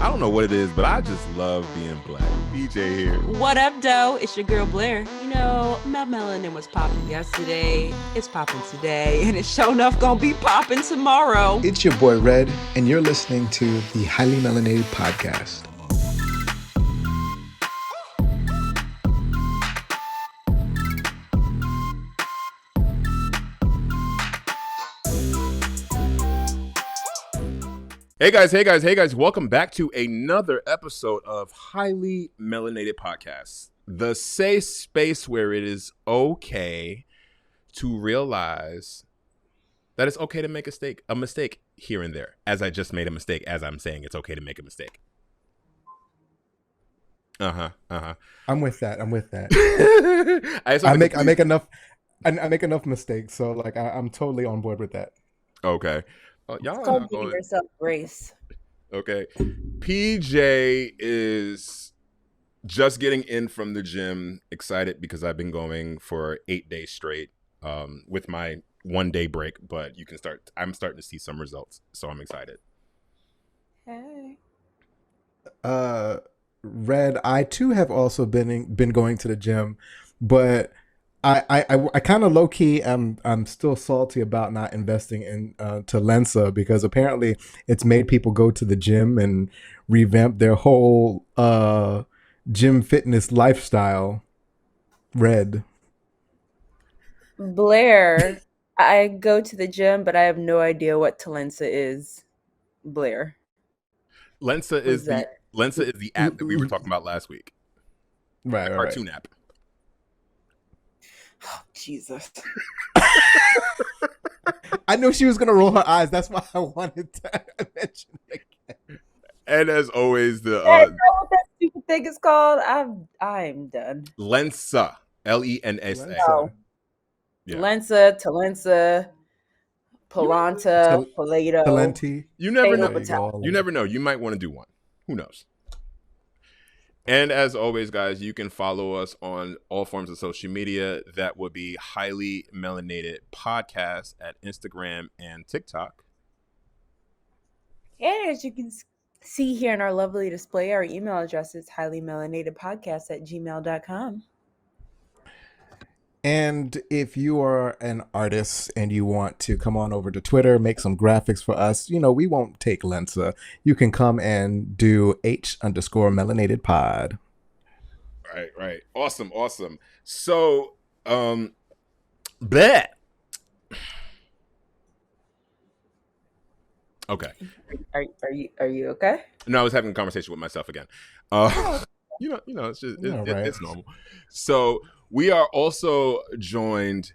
I don't know what it is, but I just love being black. DJ here. What up, doe? It's your girl Blair. You know, my melanin was popping yesterday. It's popping today, and it's sure enough gonna be popping tomorrow. It's your boy Red, and you're listening to the Highly Melanated Podcast. Hey guys, welcome back to another episode of Highly Melanated Podcast, the safe space where it is okay to realize that it's okay to make a mistake here and there, as I just made a mistake as I'm saying it's okay to make a mistake. I'm with that. I make enough mistakes, so like I'm totally on board with that. Okay. Y'all it's called giving yourself grace. Okay. PJ is just getting in from the gym, excited because I've been going for 8 days straight with my 1 day break, but I'm starting to see some results, so I'm excited. Hey. Red, I too have also been going to the gym, but I kind of low key I'm still salty about not investing in Talensa, because apparently it's made people go to the gym and revamp their whole gym fitness lifestyle. Red. Blair, I go to the gym, but I have no idea what Talensa is. Blair. Lensa is the app that we were talking about last week. Right, the cartoon app. Oh, Jesus. I knew she was going to roll her eyes. That's why I wanted to mention it again. And as always, I know what that stupid thing is called. I'm done. Lensa. Lensa. Oh. Yeah. Lensa, Talensa, Palanta, Palato. Talenti. You never know. You never know. You might want to do one. Who knows? And as always, guys, you can follow us on all forms of social media. That would be Highly Melanated Podcast at Instagram and TikTok. And as you can see here in our lovely display, our email address is highlymelanatedpodcast@gmail.com. And if you are an artist and you want to come on over to Twitter, make some graphics for us, we won't take Lensa. You can come and do H_melanatedpod. Right. Awesome. So, bet. Okay. Are you okay? No, I was having a conversation with myself again. It's just it's normal. So we are also joined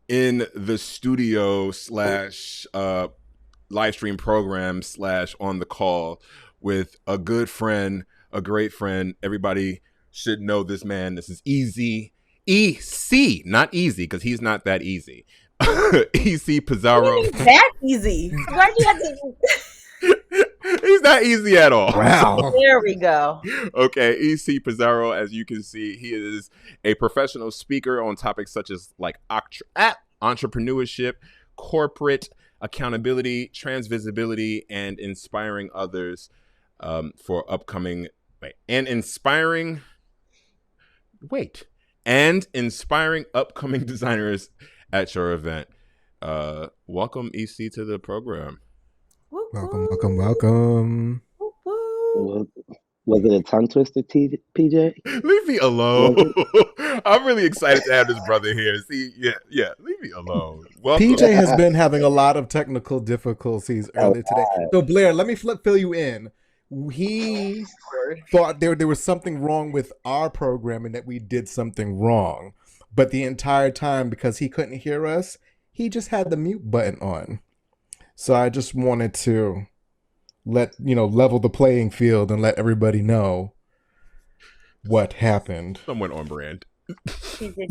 in the studio / live stream program / on the call with a good friend, a great friend. Everybody should know this man. This is E.C, not easy, because he's not that easy. E.C Pizarro. He's that easy. Why do you have to? He's not easy at all. Wow. There we go. Okay, E.C Pizarro, as you can see, he is a professional speaker on topics such as like entrepreneurship, corporate accountability, trans visibility, and inspiring others for upcoming inspiring upcoming designers at your event. Welcome, EC, to the program. Welcome. Was it a tongue twister, PJ? Leave me alone. I'm really excited to have this brother here. See, yeah, leave me alone. Welcome. PJ has been having a lot of technical difficulties earlier today. So Blair, let me fill you in. He thought there was something wrong with our program and that we did something wrong. But the entire time, because he couldn't hear us, he just had the mute button on. So I just wanted to level the playing field and let everybody know what happened. Somewhat on brand. Do you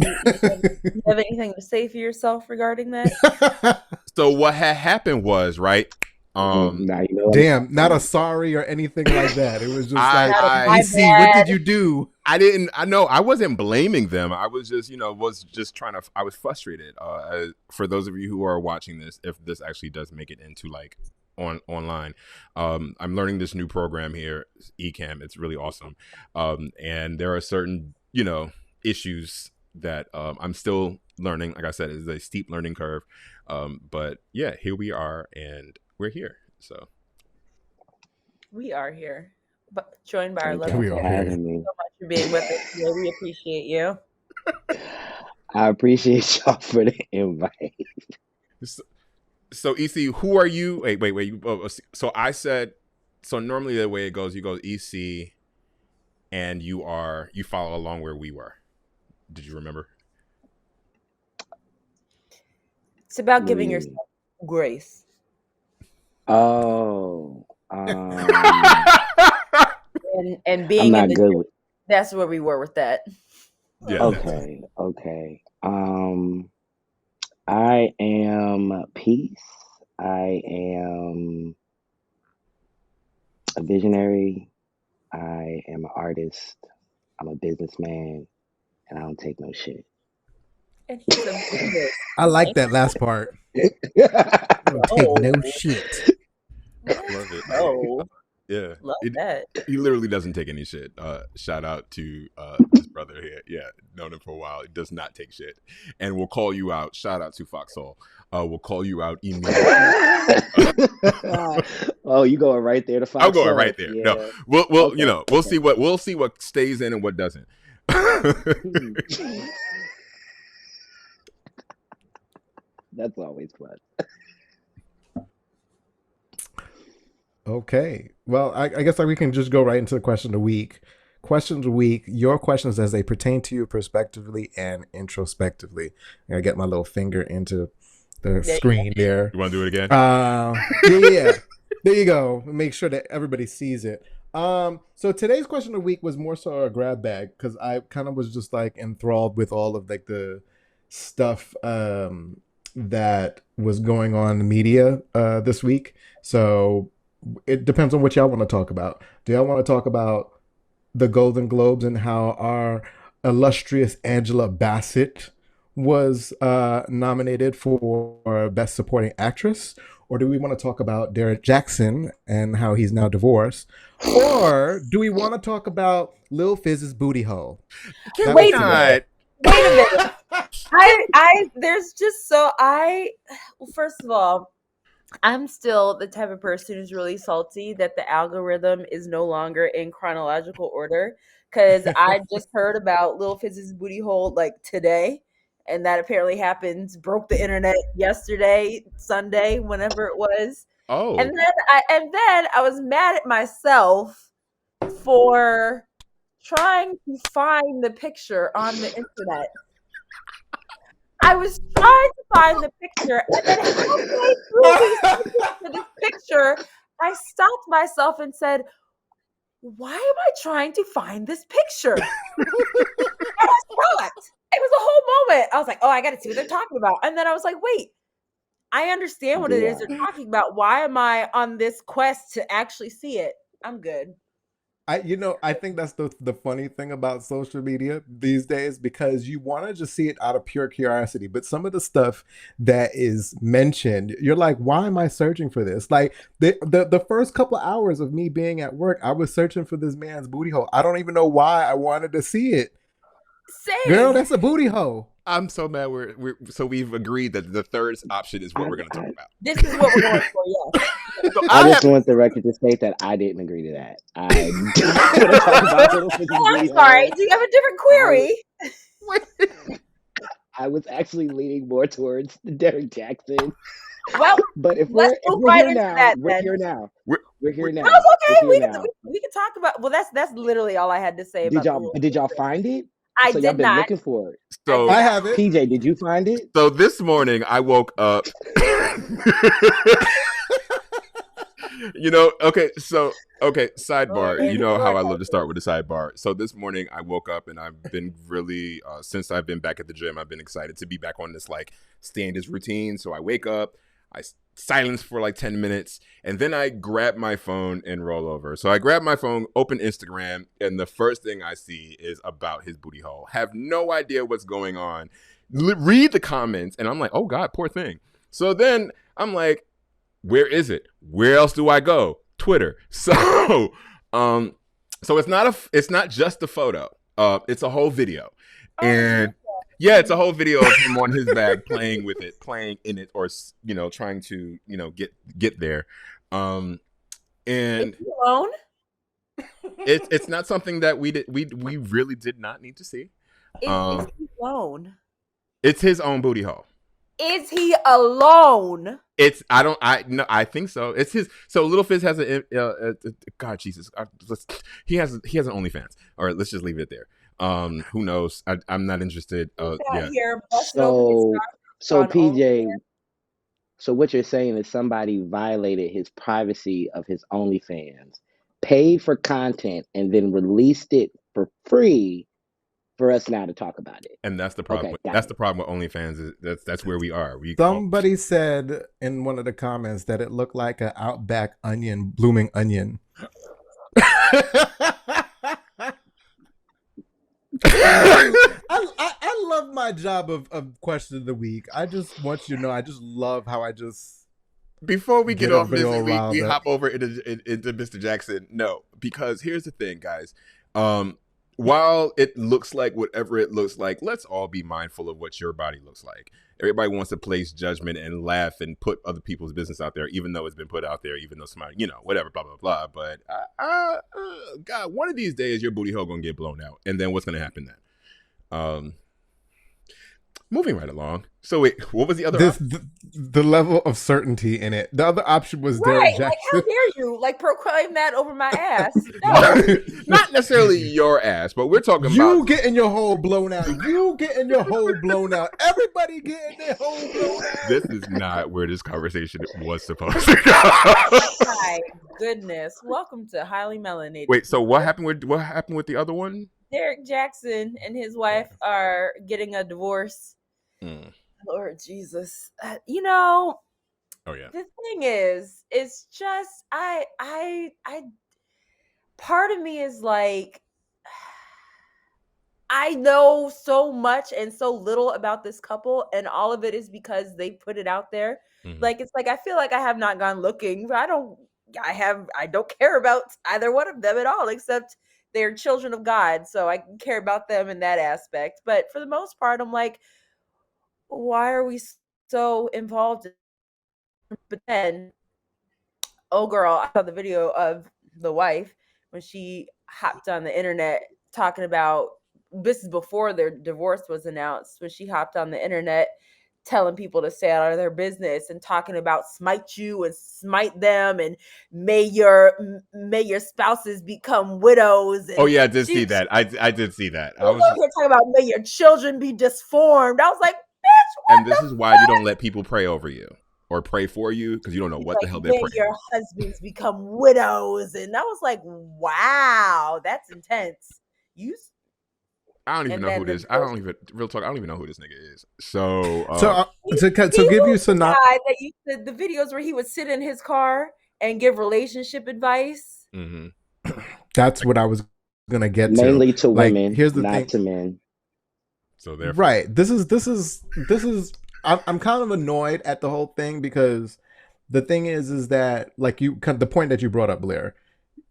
have anything to say for yourself regarding that? So what had happened was, right? Not a sorry or anything like that. It was just EC, what did you do? I wasn't blaming them. I was just, I was frustrated. For those of you who are watching this, if this actually does make it into like online. I'm learning this new program here, eCam. It's really awesome. And there are certain, issues that I'm still learning. Like I said, it's a steep learning curve. But yeah, here we are, and we're here. So we are here, but joined by our Thank lovely you for guest. having Thank you me. so much for being with us today. We appreciate you. I appreciate y'all for the invite. So EC, who are you? Wait. So I said, so normally the way it goes, you go EC, and you follow along where we were. Did you remember? It's about giving yourself grace. Oh. And being I'm in not the good gym, with. that's where we were with that. Yeah. Okay. I am peace. I am a visionary. I am an artist. I'm a businessman, and I don't take no shit. And he's a business. I like that last part. Don't take no shit. Love it. Oh, Yeah. love that. He literally doesn't take any shit. Shout out to his brother here. Yeah, known him for a while. He does not take shit. And we'll call you out. Shout out to Folx. We'll call you out immediately. Oh, you going right there to Folx? I'm going right there. Yeah. No. We'll Okay. We'll see what stays in and what doesn't. That's always fun. Okay. Well, I guess we can just go right into the question of the week. Questions of the week, your questions as they pertain to you prospectively and introspectively. I gotta get my little finger into the screen there. You want to do it again? Yeah. There you go. Make sure that everybody sees it. So today's question of the week was more so a grab bag because I kind of was just like enthralled with all of like the stuff that was going on in the media this week. So it depends on what y'all want to talk about. Do y'all want to talk about the Golden Globes and how our illustrious Angela Bassett was nominated for Best Supporting Actress? Or do we want to talk about Derek Jackson and how he's now divorced? Or do we want to talk about Lil Fizz's booty hole? Wait a minute. First of all, I'm still the type of person who's really salty that the algorithm is no longer in chronological order because I just heard about Lil Fizz's booty hole like today, and that apparently broke the internet yesterday, Sunday, whenever it was. Oh, and then I was mad at myself for trying to find the picture on the internet. I was trying to find the picture, and then halfway through to this picture, I stopped myself and said, "Why am I trying to find this picture?" And I was shocked. It was a whole moment. I was like, "Oh, I got to see what they're talking about." And then I was like, "Wait, I understand what it is they're talking about. Why am I on this quest to actually see it? I'm good." I think that's the funny thing about social media these days because you want to just see it out of pure curiosity. But some of the stuff that is mentioned, you're like, why am I searching for this? Like the first couple of hours of me being at work, I was searching for this man's booty hole. I don't even know why I wanted to see it. Same. Girl, that's a booty hole. I'm so mad. We've agreed that the third option is what we're going to talk about. This is what we're going for, yes. So I just want the record to state that I didn't agree to that. I'm sorry. Do you have a different query? I was actually leaning more towards Derek Jackson. Well, but if let's we're right here into now, that. We're here now. We're here now. No, it's okay. We can talk about. Well, that's literally all I had to say did about. Did y'all find it? I so did y'all been not. looking for it. So I have it. PJ, did you find it? So this morning I woke up. Sidebar. You know how I love to start with a sidebar. So this morning I woke up and I've been really, since I've been back at the gym, I've been excited to be back on this like standards routine. So I wake up, I silence for like 10 minutes, and then I grab my phone and roll over. So I grab my phone, open Instagram, and the first thing I see is about his booty hole. Have no idea what's going on. Read the comments, and I'm like, oh God, poor thing. So then I'm like, Where is it? Where else do I go? Twitter. So, it's not just a photo. It's a whole video, and it's a whole video of him on his bag playing with it, playing in it, or trying to get there. And is he alone? it's not something that we really did not need to see. Is he alone? It's his own booty hole. Is he alone? I think so. It's his. So Little Fizz has God, Jesus. He has an OnlyFans. All right, let's just leave it there. Who knows? I'm not interested. So PJ, so what you're saying is somebody violated his privacy of his OnlyFans, paid for content, and then released it for free for us now to talk about it. And that's the problem. Okay, that's the problem with OnlyFans. That's where we are. Somebody said in one of the comments that it looked like an Outback onion, blooming onion. I love my job of question of the week. I just want you to know, I just love how I just. Before we get off this, we hop over into Mr. Jackson. No, because here's the thing, guys. While it looks like whatever it looks like, let's all be mindful of what your body looks like. Everybody wants to place judgment and laugh and put other people's business out there, even though it's been put out there, even though somebody, whatever, blah, blah, blah. But, God, one of these days, your booty hole going to get blown out. And then what's going to happen then? Moving right along. So wait, what was the other option? The level of certainty in it. The other option was Derek Jackson. Like, how dare you proclaim that over my ass? No. Not necessarily your ass, but we're talking about you getting your hole blown out. You getting your hole blown out. Everybody getting their hole blown out. This is not where this conversation was supposed to go. My goodness. Welcome to Highly Melanated. Wait, so what happened with the other one? Derek Jackson and his wife are getting a divorce. Lord Jesus. Oh yeah. The thing is, it's just I part of me is like, I know so much and so little about this couple, and all of it is because they put it out there. Like, it's like I feel like I have not gone looking. I don't care about either one of them at all, except they're children of God, so I care about them in that aspect. But for the most part, I'm like, why are we so involved? But then, oh girl, I saw the video of the wife when she hopped on the internet talking about, this is before their divorce was announced, when she hopped on the internet telling people to stay out of their business and talking about smite you and smite them and may your spouses become widows. And oh yeah, I did see that. I did see that. I was talking about may your children be disformed. I was like, bitch, and this is why you don't let people pray over you or pray for you, because you don't know what the hell they're praying. Your husbands become widows, and I was like, wow, that's intense. I don't even know who this. Real talk. I don't even know who this nigga is. So give you some that used to, the videos where he would sit in his car and give relationship advice. Mm-hmm. That's what I was gonna get to. Mainly to women. Here's the not thing. to men. So therefore, right. This is. I'm kind of annoyed at the whole thing, because the thing is that, like, the point that you brought up, Blair.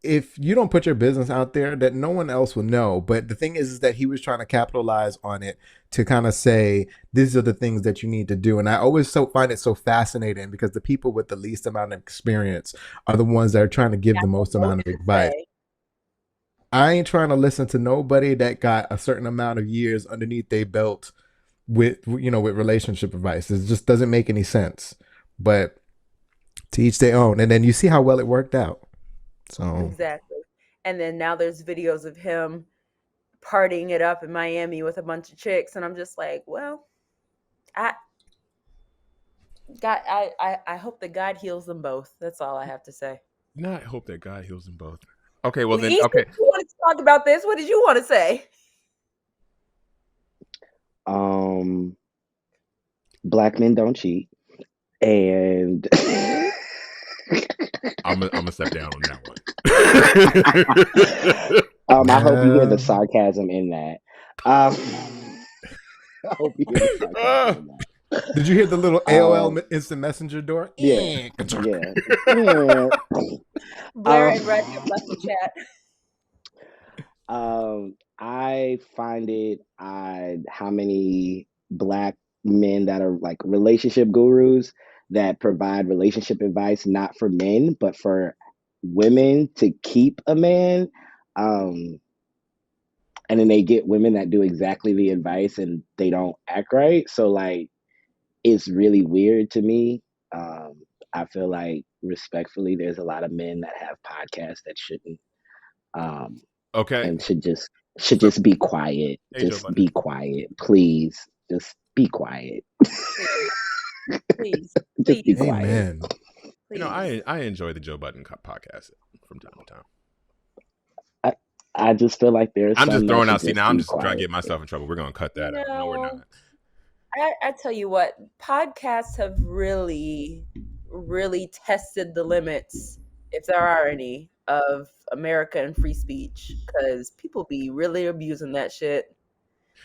If you don't put your business out there, that no one else will know. But the thing is that he was trying to capitalize on it to kind of say, these are the things that you need to do. And I always find it so fascinating, because the people with the least amount of experience are the ones that are trying to give the most amount of advice. I ain't trying to listen to nobody that got a certain amount of years underneath their belt with relationship advice. It just doesn't make any sense. But to each their own. And then you see how well it worked out. So exactly. And then now there's videos of him partying it up in Miami with a bunch of chicks, and I'm just like, well, I hope that God heals them both. That's all I have to say. I hope that God heals them both. Okay, well then, okay. You wanted to talk about this? What did you want to say? Black men don't cheat, and I'm gonna step down on that one. I hope you hear the sarcasm in that. I hope you hear the sarcasm in that. Did you hear the little AOL instant messenger door? Yeah. Blair and Red have left the chat. I find it odd how many Black men that are like relationship gurus that provide relationship advice not for men but for women to keep a man. And then they get women that do exactly the advice and they don't act right. So like it's really weird to me. I feel like respectfully there's a lot of men that have podcasts that shouldn't. Okay. And should just be quiet. Just be quiet, please. Just be quiet. Please, just be quiet. Amen. You know, I enjoy the Joe Budden podcast from time to time. I just feel like there's. I'm just throwing out. See, now I'm just trying to get myself in trouble. We're gonna cut that out. No, we're not. I tell you what, podcasts have really, really tested the limits, if there are any, of America and free speech, because people be really abusing that shit.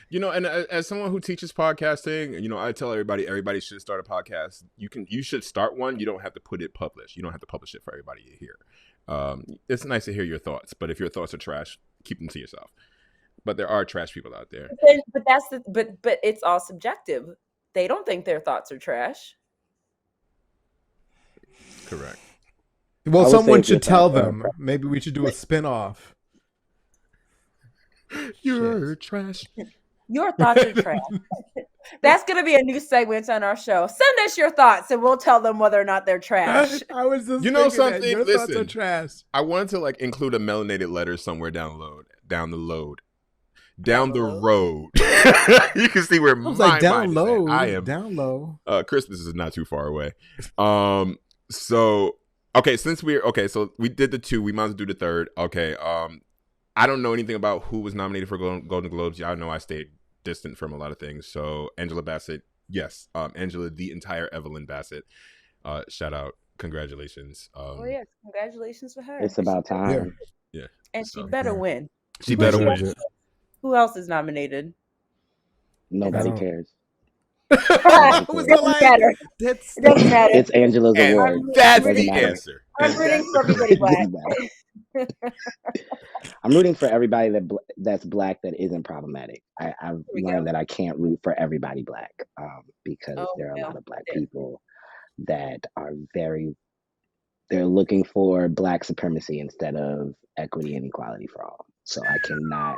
You know, and as someone who teaches podcasting, you know, I tell everybody should start a podcast. You should start one. You don't have to put it published. You don't have to publish it for everybody to hear. It's nice to hear your thoughts, but if your thoughts are trash, keep them to yourself. But there are trash people out there. But it's all subjective. They don't think their thoughts are trash. Correct. Well, someone should tell them. Maybe we should do a spin-off. You're trash. Your thoughts are trash. That's going to be a new segment on our show. Send us your thoughts and we'll tell them whether or not they're trash. I was just something? Your Listen, thoughts are trash. I wanted to like include a melanated letter somewhere down the road. You can see where my down low. I am down low. Christmas is not too far away. So we did the 2. We might as well do the 3rd. Okay. I don't know anything about who was nominated for Golden Globes. Y'all know I stayed distant from a lot of things. So Angela Bassett, yes. Angela, the entire Evelyn Bassett. Shout out. Congratulations. Yes, congratulations for her. It's about time. Yeah. And she better win. She better win. Who else is nominated? Nobody cares. It doesn't matter. It doesn't matter. It's Angela's award. That's the answer. I'm rooting for everybody Black. I'm rooting for everybody that's Black that isn't problematic. I've learned that I can't root for everybody Black because there are a lot of Black people that are they're looking for Black supremacy instead of equity and equality for all. So I cannot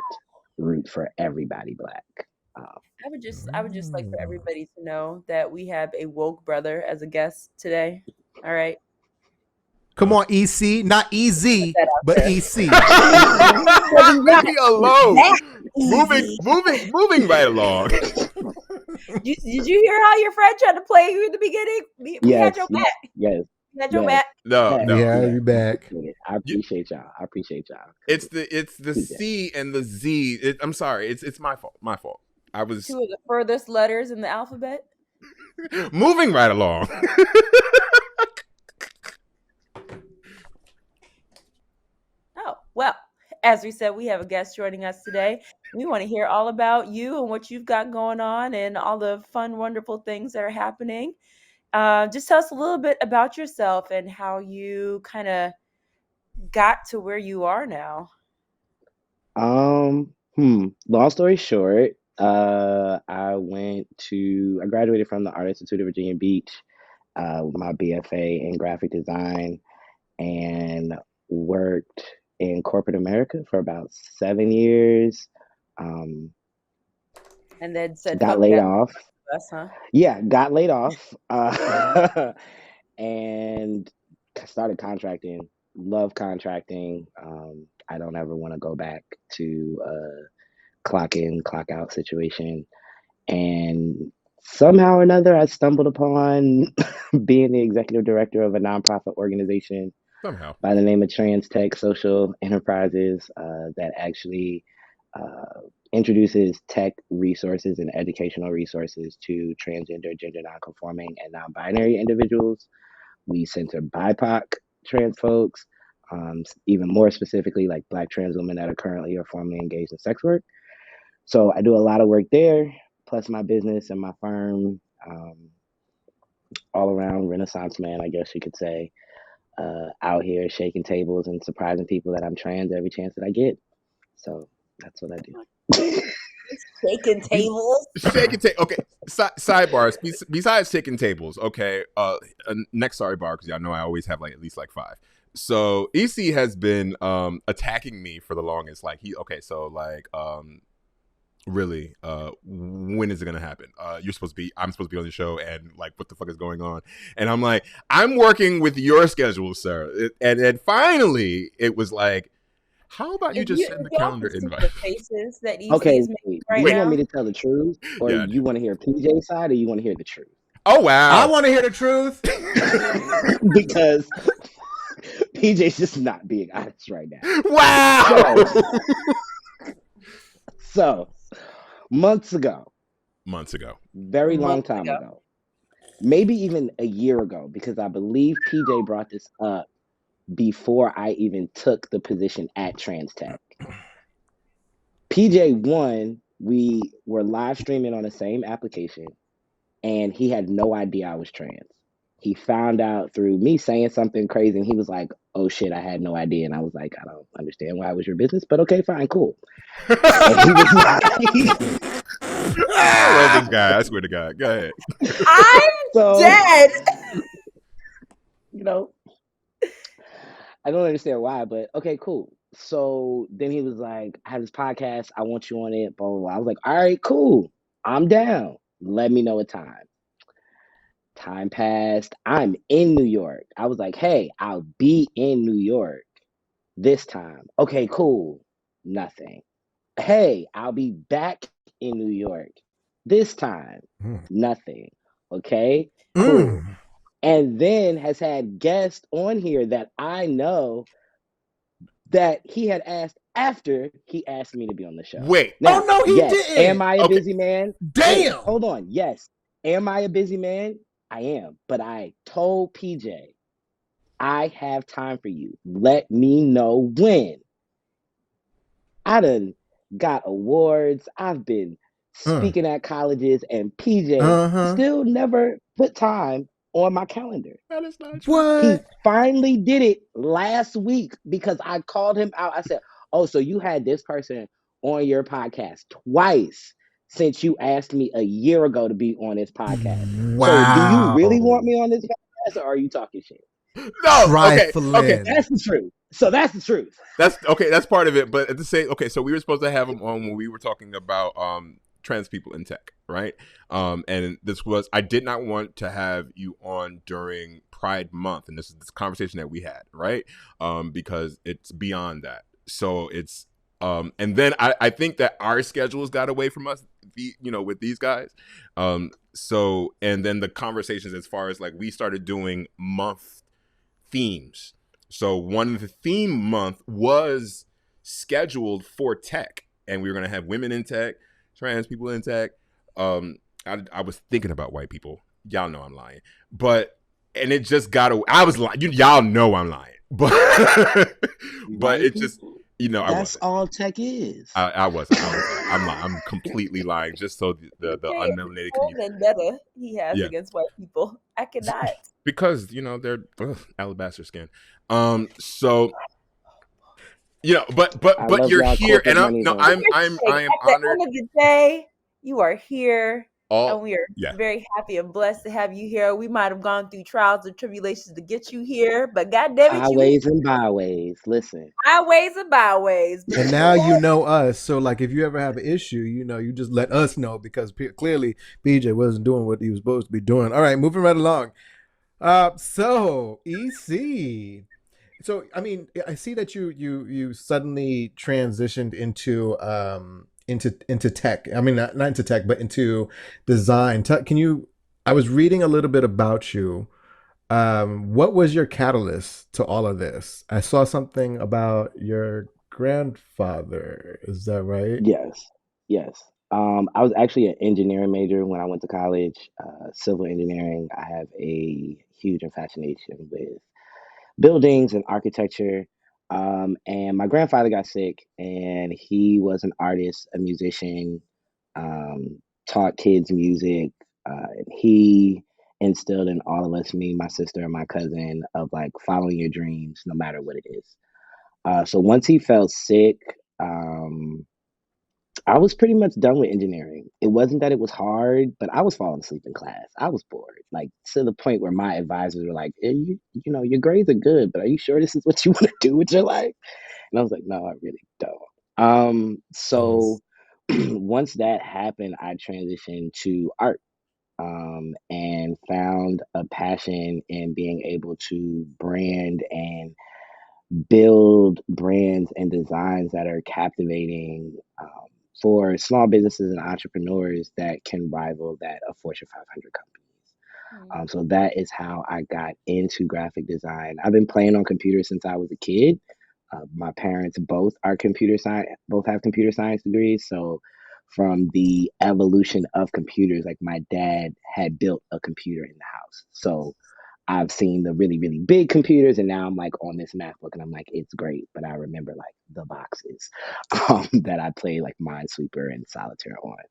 root for everybody Black. I would just like for everybody to know that we have a woke brother as a guest today. All right. Come on, EC, not EZ, but EC. Leave me alone. Moving right along. Did you hear how your friend tried to play you in the beginning? We had your back. Yes. We had your back. No. Yeah, you back. I appreciate y'all. It's the C and the Z. I'm sorry. It's my fault. I was 2 of the furthest letters in the alphabet. Moving right along. Oh, well, as we said, we have a guest joining us today. We want to hear all about you and what you've got going on and all the fun, wonderful things that are happening. Just tell us a little bit about yourself and how you kind of got to where you are now. Long story short, I graduated from the Art Institute of Virginia Beach with my BFA in graphic design and worked in corporate America for about 7 years. And then got laid off. Us, huh? Yeah, got laid off and started contracting. Love contracting. I don't ever want to go back to clock in, clock out situation. And somehow or another, I stumbled upon being the executive director of a nonprofit organization by the name of TransTech Social Enterprises that actually introduces tech resources and educational resources to transgender, gender nonconforming, and non-binary individuals. We center BIPOC trans folks, even more specifically like Black trans women that are currently or formerly engaged in sex work. So I do a lot of work there, plus my business and my firm all around Renaissance man, I guess you could say. Out here shaking tables and surprising people that I'm trans every chance that I get. So that's what I do. Shaking tables. Shaking tables. Okay. Sidebars. Besides shaking tables, okay. Next sidebar, because y'all know I always have like at least like 5. So EC has been attacking me for the longest. Like really, when is it gonna happen? I'm supposed to be on the show, and like, what the fuck is going on? And I'm like, I'm working with your schedule, sir. And then finally, it was like, how about you just send the calendar invite? The faces that EC Okay, is making right do you now? want me to tell the truth, or Yeah, you want to hear PJ's side, or you want to hear the truth? Oh wow! I want to hear the truth. Because PJ's just not being honest right now. Wow! So months ago, very long time ago, maybe even a year ago, because I believe PJ brought this up before I even took the position at TransTech. PJ, we were live streaming on the same application, and he had no idea I was trans. He found out through me saying something crazy, and he was like, oh shit, I had no idea. And I was like, I don't understand why it was your business, but okay, fine, cool. And he was like, I love this guy. I swear to God. Go ahead. I'm dead. You know, I don't understand why, but okay, cool. So then he was like, I have this podcast. I want you on it. Blah, blah, blah. I was like, all right, cool. I'm down. Let me know a time. Time passed. I'm in New York. I was like, hey, I'll be in New York this time. Okay, cool. Nothing. Hey, I'll be back in New York this time. Nothing. Okay, cool. And then has had guests on here that I know that he had asked after he asked me to be on the show. Wait. Now, no, he didn't. Am I a busy man? Damn. Wait, hold on. Yes. Am I a busy man? I am. But I told PJ, I have time for you. Let me know when. I done got awards. I've been speaking at colleges, and PJ still never put time on my calendar. That is not true. What? He finally did it last week because I called him out. I said, oh, so you had this person on your podcast twice since you asked me a year ago to be on this podcast. Wow. So do you really want me on this podcast, or are you talking shit? No. Okay. That's the truth. So that's the truth. That's okay. That's part of it. But at the same, okay. So we were supposed to have him on when we were talking about trans people in tech, right? And I did not want to have you on during Pride Month, and this is this conversation that we had, right? Because it's beyond that. So it's and then I think that our schedules got away from us, with these guys. So and then the conversations as far as like we started doing month themes. So one of the theme month was scheduled for tech, and we were going to have women in tech, trans people in tech. I was thinking about white people. Y'all know I'm lying, and it just got away. I was lying. Y'all know I'm lying, but it just, that's all tech is. I wasn't. I'm lying. I'm completely lying. Just so the unmelanated community. Vendetta he has against white people. I cannot. Because they're alabaster skin. So but you're here, and I'm honored. At the end of the day, you are here, and we are very happy and blessed to have you here. We might have gone through trials and tribulations to get you here, but goddamn it, highways and byways. Listen, highways and byways. And now you know us, so like if you ever have an issue, you just let us know, because clearly BJ wasn't doing what he was supposed to be doing. All right, moving right along. So EC. So I mean, I see that you suddenly transitioned into tech. I mean, not into tech, but into design. I was reading a little bit about you. What was your catalyst to all of this? I saw something about your grandfather. Is that right? Yes. I was actually an engineering major when I went to college, civil engineering. I have a huge fascination with buildings and architecture. And my grandfather got sick, and he was an artist, a musician, taught kids music, And he instilled in all of us, me, my sister, and my cousin, of like following your dreams no matter what it is. So once he fell sick, I was pretty much done with engineering. It wasn't that it was hard, but I was falling asleep in class. I was bored, like to the point where my advisors were like, you know, your grades are good, but are you sure this is what you want to do with your life? And I was like, no, I really don't. So once that happened, I transitioned to art, and found a passion in being able to brand and build brands and designs that are captivating, for small businesses and entrepreneurs that can rival that of Fortune 500 companies. So that is how I got into graphic design. I've been playing on computers since I was a kid. My parents both are computer science, both have computer science degrees. So from the evolution of computers, like my dad had built a computer in the house. So I've seen the really, really big computers, and now I'm like on this math book, and I'm like, it's great. But I remember like the boxes that I played like Minesweeper and Solitaire on.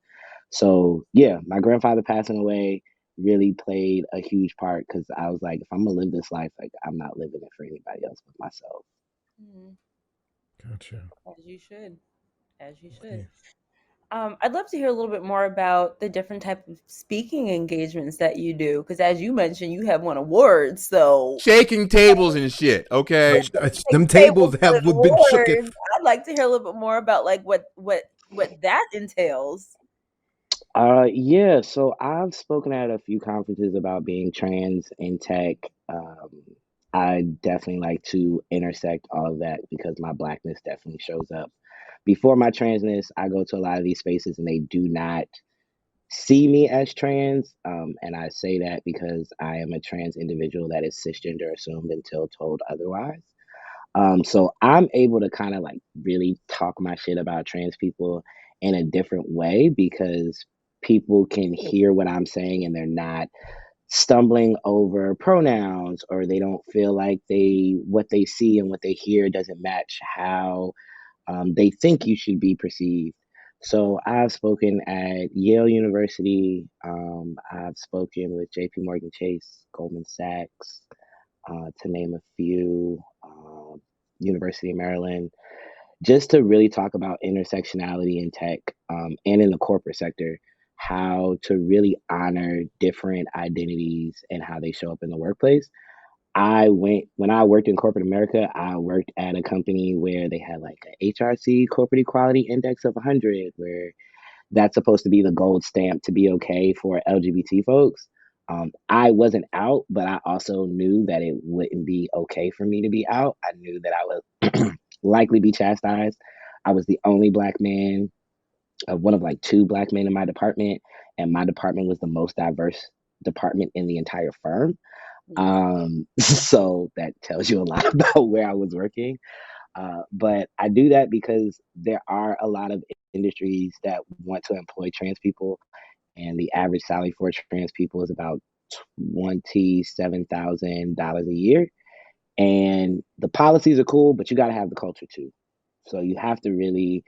So yeah, my grandfather passing away really played a huge part, because I was like, if I'm gonna live this life, like I'm not living it for anybody else but myself. Gotcha. As you should. As you should. Yeah. I'd love to hear a little bit more about the different type of speaking engagements that you do, because as you mentioned, you have won awards. So Shaking tables and shit. Okay. Them tables tables have and been shook. awards. I'd like to hear a little bit more about like what that entails. Yeah, so I've spoken at a few conferences about being trans in tech. I definitely like to intersect all of that because my blackness definitely shows up. Before my transness, I go to a lot of these spaces and they do not see me as trans. And I say that because I am a trans individual that is cisgender assumed until told otherwise. So I'm able to kind of like really talk my shit about trans people in a different way, because people can hear what I'm saying and they're not stumbling over pronouns, or they don't feel like what they see and what they hear doesn't match how, they think you should be perceived. So I've spoken at Yale University. I've spoken with JP Morgan Chase, Goldman Sachs, to name a few, University of Maryland, just to really talk about intersectionality in tech, and in the corporate sector, how to really honor different identities and how they show up in the workplace. When I worked in corporate America, I worked at a company where they had like a HRC corporate equality index of 100, where that's supposed to be the gold stamp to be okay for LGBT folks. I wasn't out, but I also knew that it wouldn't be okay for me to be out. I knew that I would likely be chastised. I was the only black man, one of like two black men in my department, and my department was the most diverse department in the entire firm. So that tells you a lot about where I was working. But I do that because there are a lot of industries that want to employ trans people, and the average salary for trans people is about $27,000 a year. And the policies are cool, but you got to have the culture too. So you have to really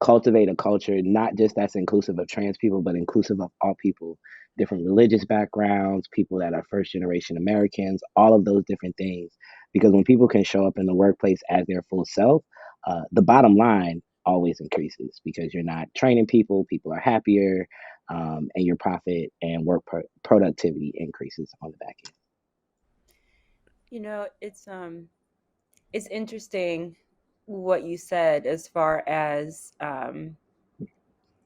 cultivate a culture not just that's inclusive of trans people, but inclusive of all people, different religious backgrounds, people that are first generation Americans, all of those different things. Because when people can show up in the workplace as their full self, the bottom line always increases, because you're not training people, people are happier, and your profit and work productivity increases on the back end. You know, it's interesting what you said as far as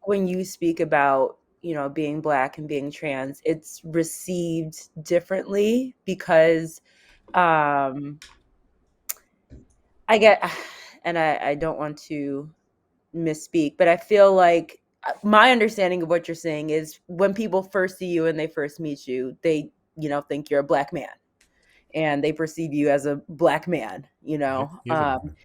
when you speak about, you know, being black and being trans, it's received differently because I get, and I don't want to misspeak, but I feel like my understanding of what you're saying is when people first see you and they first meet you, they, you know, think you're a black man and they perceive you as a black man, you know. He is a black man.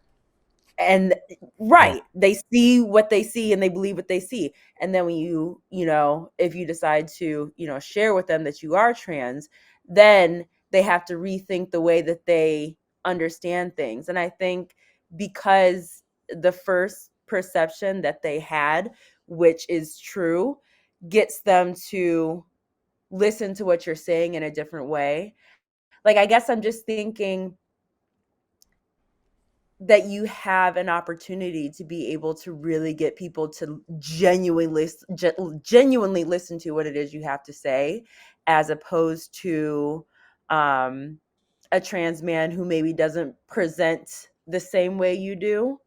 And right, they see what they see and they believe what they see. And then when you know, if you decide to, you know, share with them that you are trans, then they have to rethink the way that they understand things. And I think because the first perception that they had, which is true, gets them to listen to what you're saying in a different way. Like, I guess I'm just thinking that you have an opportunity to be able to really get people to genuinely listen to what it is you have to say, as opposed to a trans man who maybe doesn't present the same way you do.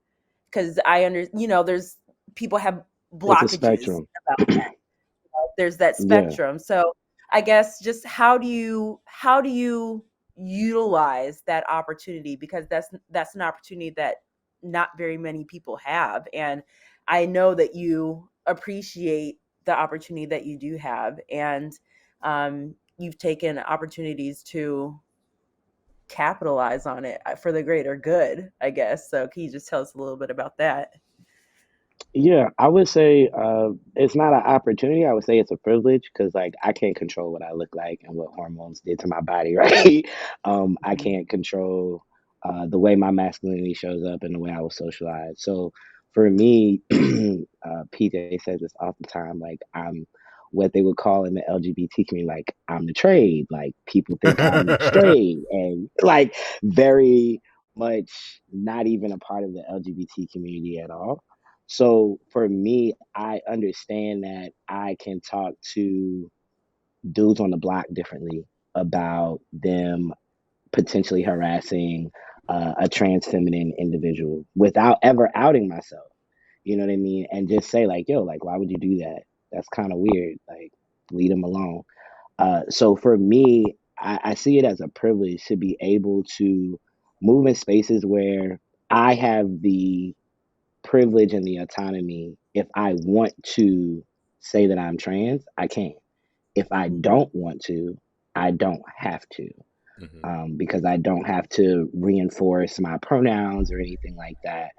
Because there's people have It's a blockages spectrum. about that. There's that Yeah. spectrum. So I guess just how do you utilize that opportunity, because that's an opportunity that not very many people have, and I know that you appreciate the opportunity that you do have, and you've taken opportunities to capitalize on it for the greater good, I guess. So can you just tell us a little bit about that? Yeah, I would say it's not an opportunity. I would say it's a privilege because, like, I can't control what I look like and what hormones did to my body, right? I Mhm. can't control the way my masculinity shows up and the way I was socialized. So for me, PJ says this all the time, like, I'm what they would call in the LGBT community, like, I'm the trade. Like, people think I'm straight and, like, very much not even a part of the LGBT community at all. So for me, I understand that I can talk to dudes on the block differently about them potentially harassing a trans feminine individual without ever outing myself. You know what I mean? And just say, like, yo, like, why would you do that? That's kind of weird. Like, leave them alone. So for me, I see it as a privilege to be able to move in spaces where I have the privilege and the autonomy. If I want to say that I'm trans, I can. If I don't want to, I don't have to, Mm-hmm. because I don't have to reinforce my pronouns or anything like that.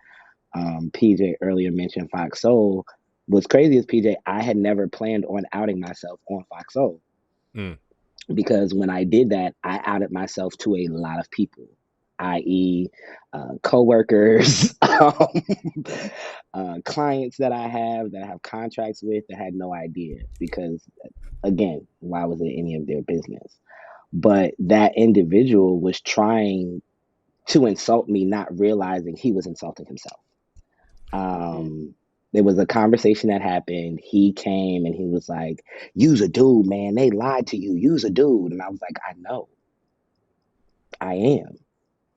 PJ earlier mentioned Fox Soul. What's crazy is, PJ, I had never planned on outing myself on Fox Soul, Mm. because when I did that, I outed myself to a lot of people, i.e., coworkers, clients that I have contracts with that had no idea, because, again, why was it any of their business? But that individual was trying to insult me, not realizing he was insulting himself. Um, there was a conversation that happened. He came and he was like, "Use a dude, man. They lied to you. Use a dude." And I was like, "I know, I am."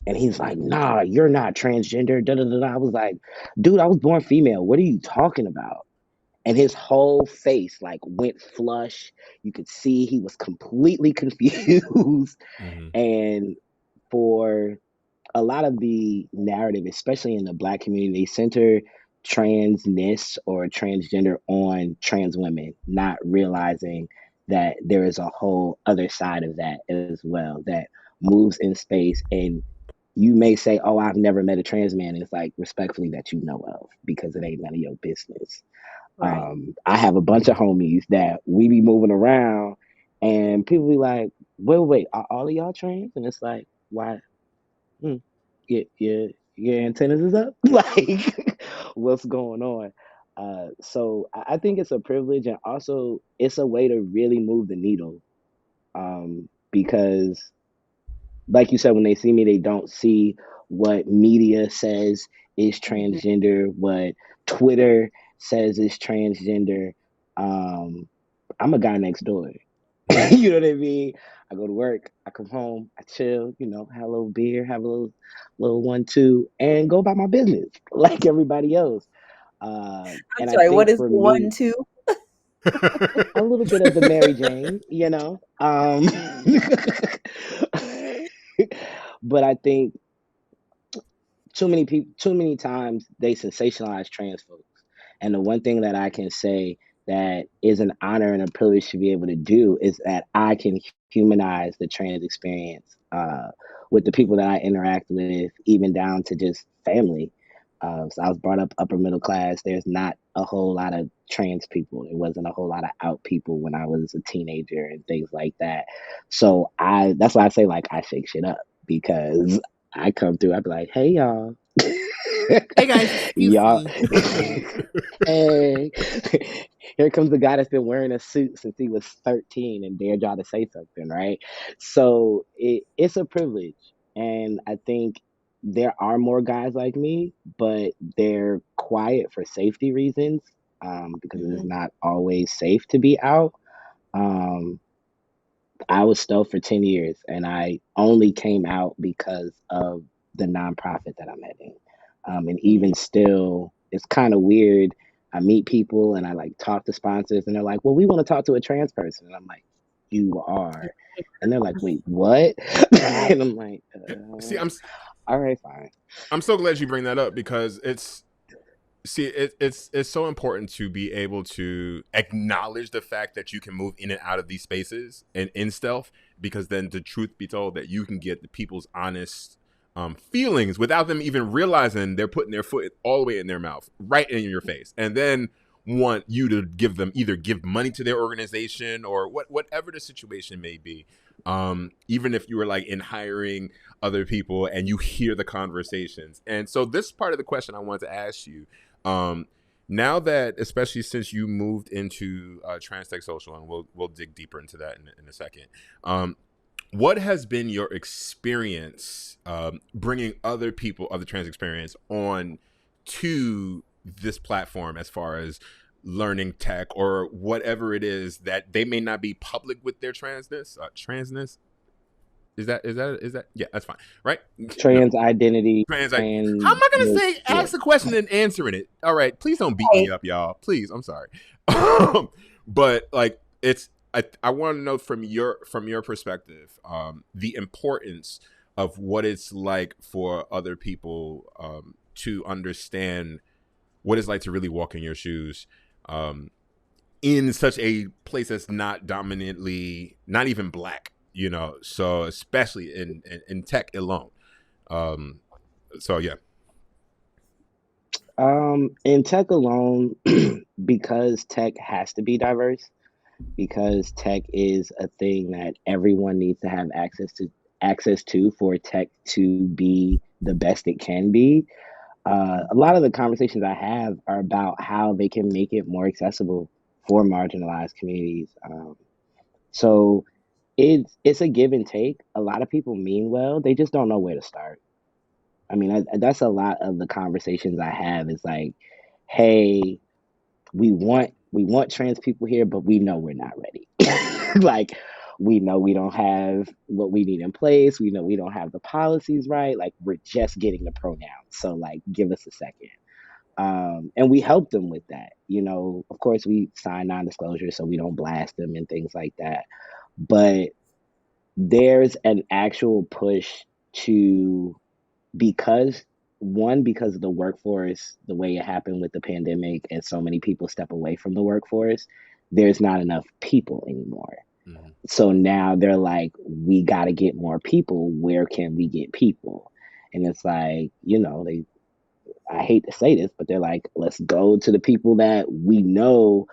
And he's like, "Nah, you're not transgender." Da da da. I was like, "Dude, I was born female. What are you talking about?" And his whole face like went flush. You could see he was completely confused. Mm-hmm. And for a lot of the narrative, especially in the Black community, they center transness or transgender on trans women, not realizing that there is a whole other side of that as well that moves in space. And you may say, "Oh, I've never met a trans man." And it's like, respectfully, that you know of, because it ain't none of your business. Right. I have a bunch of homies that we be moving around, and people be like, wait, are all of y'all trans?" And it's like, why? Hmm, your antennas is up? Like, what's going on? So I think it's a privilege, and also it's a way to really move the needle. Because, like you said, when they see me, they don't see what media says is Mhm. transgender, what Twitter says is transgender. Um, I'm a guy next door. You know what I mean? I go to work, I come home, I chill, have a little beer, have a little 1, 2, and go about my business like everybody else. I'm And I sorry, what think is for the me, 1-2? a little bit of the Mary Jane, but I think too many people, too many times they sensationalize trans folks. And the one thing that I can say that is an honor and a privilege to be able to do is that I can humanize the trans experience with the people that I interact with, even down to just family. So I was brought up upper middle class. There's not a whole lot of trans people. There wasn't a whole lot of out people when I was a teenager and things like that. So that's why I say, like, I shake shit up, because I come through, I'd be like, "Hey, y'all." Hey guys, excuse Y'all. me. Hey, here comes the guy that's been wearing a suit since he was 13 and dared y'all to say something, right? So it's a privilege. And I think there are more guys like me, but they're quiet for safety reasons, because it is not always safe to be out. Um, I was stoked for 10 years and I only came out because of the nonprofit that I'm heading. And even still, it's kind of weird. I meet people and I like talk to sponsors and they're like, well, we want to talk to a trans person. And I'm like, you are. And they're like, wait, what? And I'm like, See, all right, fine. I'm so glad you bring that up because it's so important to be able to acknowledge the fact that you can move in and out of these spaces and in stealth, because then the truth be told that you can get the people's honest feelings without them even realizing they're putting their foot all the way in their mouth, right in your face, and then want you to give money to their organization or whatever the situation may be. Even if you were like in hiring other people and you hear the conversations. And so this part of the question I wanted to ask you, now that, especially since you moved into TransTech Social, and we'll dig deeper into that in a second. What has been your experience bringing other trans experience on to this platform as far as learning tech or whatever it is that they may not be public with their transness? Is that yeah, that's fine, right? Trans identity. How am I gonna say ask a question and answering it? All right, please don't beat me up, y'all. Please, I'm sorry. But like I want to know from your perspective, the importance of what it's like for other people to understand what it's like to really walk in your shoes in such a place that's not dominantly, not even Black, so especially in tech alone. So yeah. In tech alone, because tech has to be diverse, because tech is a thing that everyone needs to have access to for tech to be the best it can be. A lot of the conversations I have are about how they can make it more accessible for marginalized communities. So it's a give and take. A lot of people mean well, they just don't know where to start. I mean, that's a lot of the conversations I have is like, hey, we want trans people here, but we know we're not ready. Like, we know we don't have what we need in place. We know we don't have the policies right. Like, we're just getting the pronouns. So like, give us a second. And we help them with that. Of course we sign non-disclosure so we don't blast them and things like that. But there's an actual push to, because of the workforce, the way it happened with the pandemic and so many people step away from the workforce, there's not enough people anymore. Mm-hmm. So now they're like, we got to get more people. Where can we get people? And it's like, I hate to say this, but they're like, let's go to the people that we know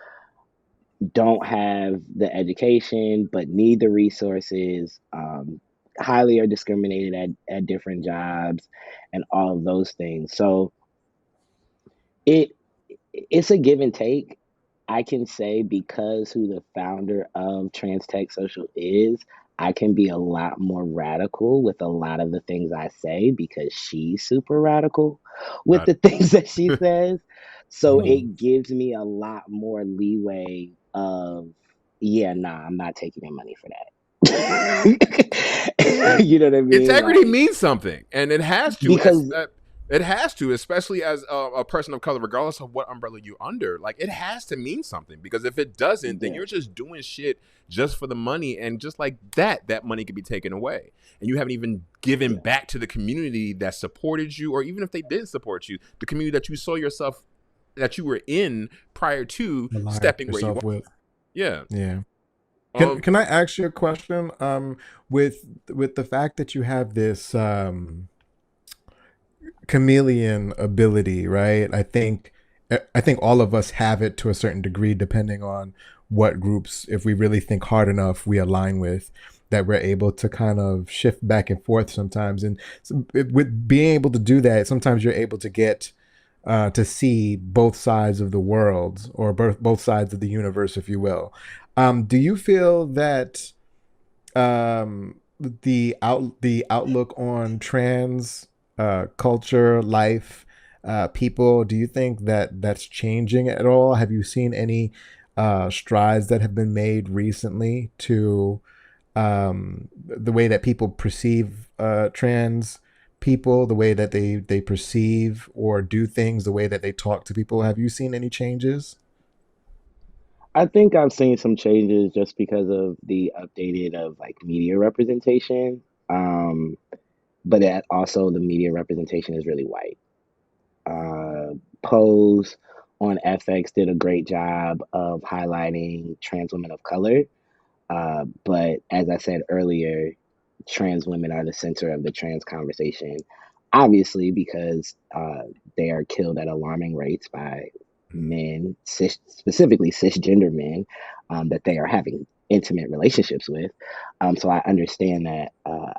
don't have the education, but need the resources, highly are discriminated at different jobs and all of those things. So it's a give and take. I can say, because who the founder of TransTech Social is, I can be a lot more radical with a lot of the things I say because she's super radical with the things that she says. So it gives me a lot more leeway of, I'm not taking their money for that. You know what I mean? Integrity means something, and it has to, because it has to, especially as a person of color, regardless of what umbrella you're under. Like, it has to mean something, because if it doesn't, then you're just doing shit just for the money, and just like that money could be taken away, and you haven't even given back to the community that supported you, or even if they didn't support you, the community that you saw yourself, that you were in prior to stepping where you are. Yeah. Can I ask you a question? With the fact that you have this chameleon ability, right? I think all of us have it to a certain degree, depending on what groups, if we really think hard enough, we align with. that we're able to kind of shift back and forth sometimes. And with being able to do that, sometimes you're able to get to see both sides of the world, or both sides of the universe, if you will. Do you feel that the outlook on trans culture, life, people, do you think that that's changing at all? Have you seen any strides that have been made recently to the way that people perceive trans people, the way that they perceive or do things, the way that they talk to people? Have you seen any changes? I think I've seen some changes just because of the updated of like media representation. Um, but that also the media representation is really white. Pose on FX did a great job of highlighting trans women of color. But as I said earlier, trans women are the center of the trans conversation, obviously, because they are killed at alarming rates by men, specifically cisgender men, that they are having intimate relationships with. So I understand that.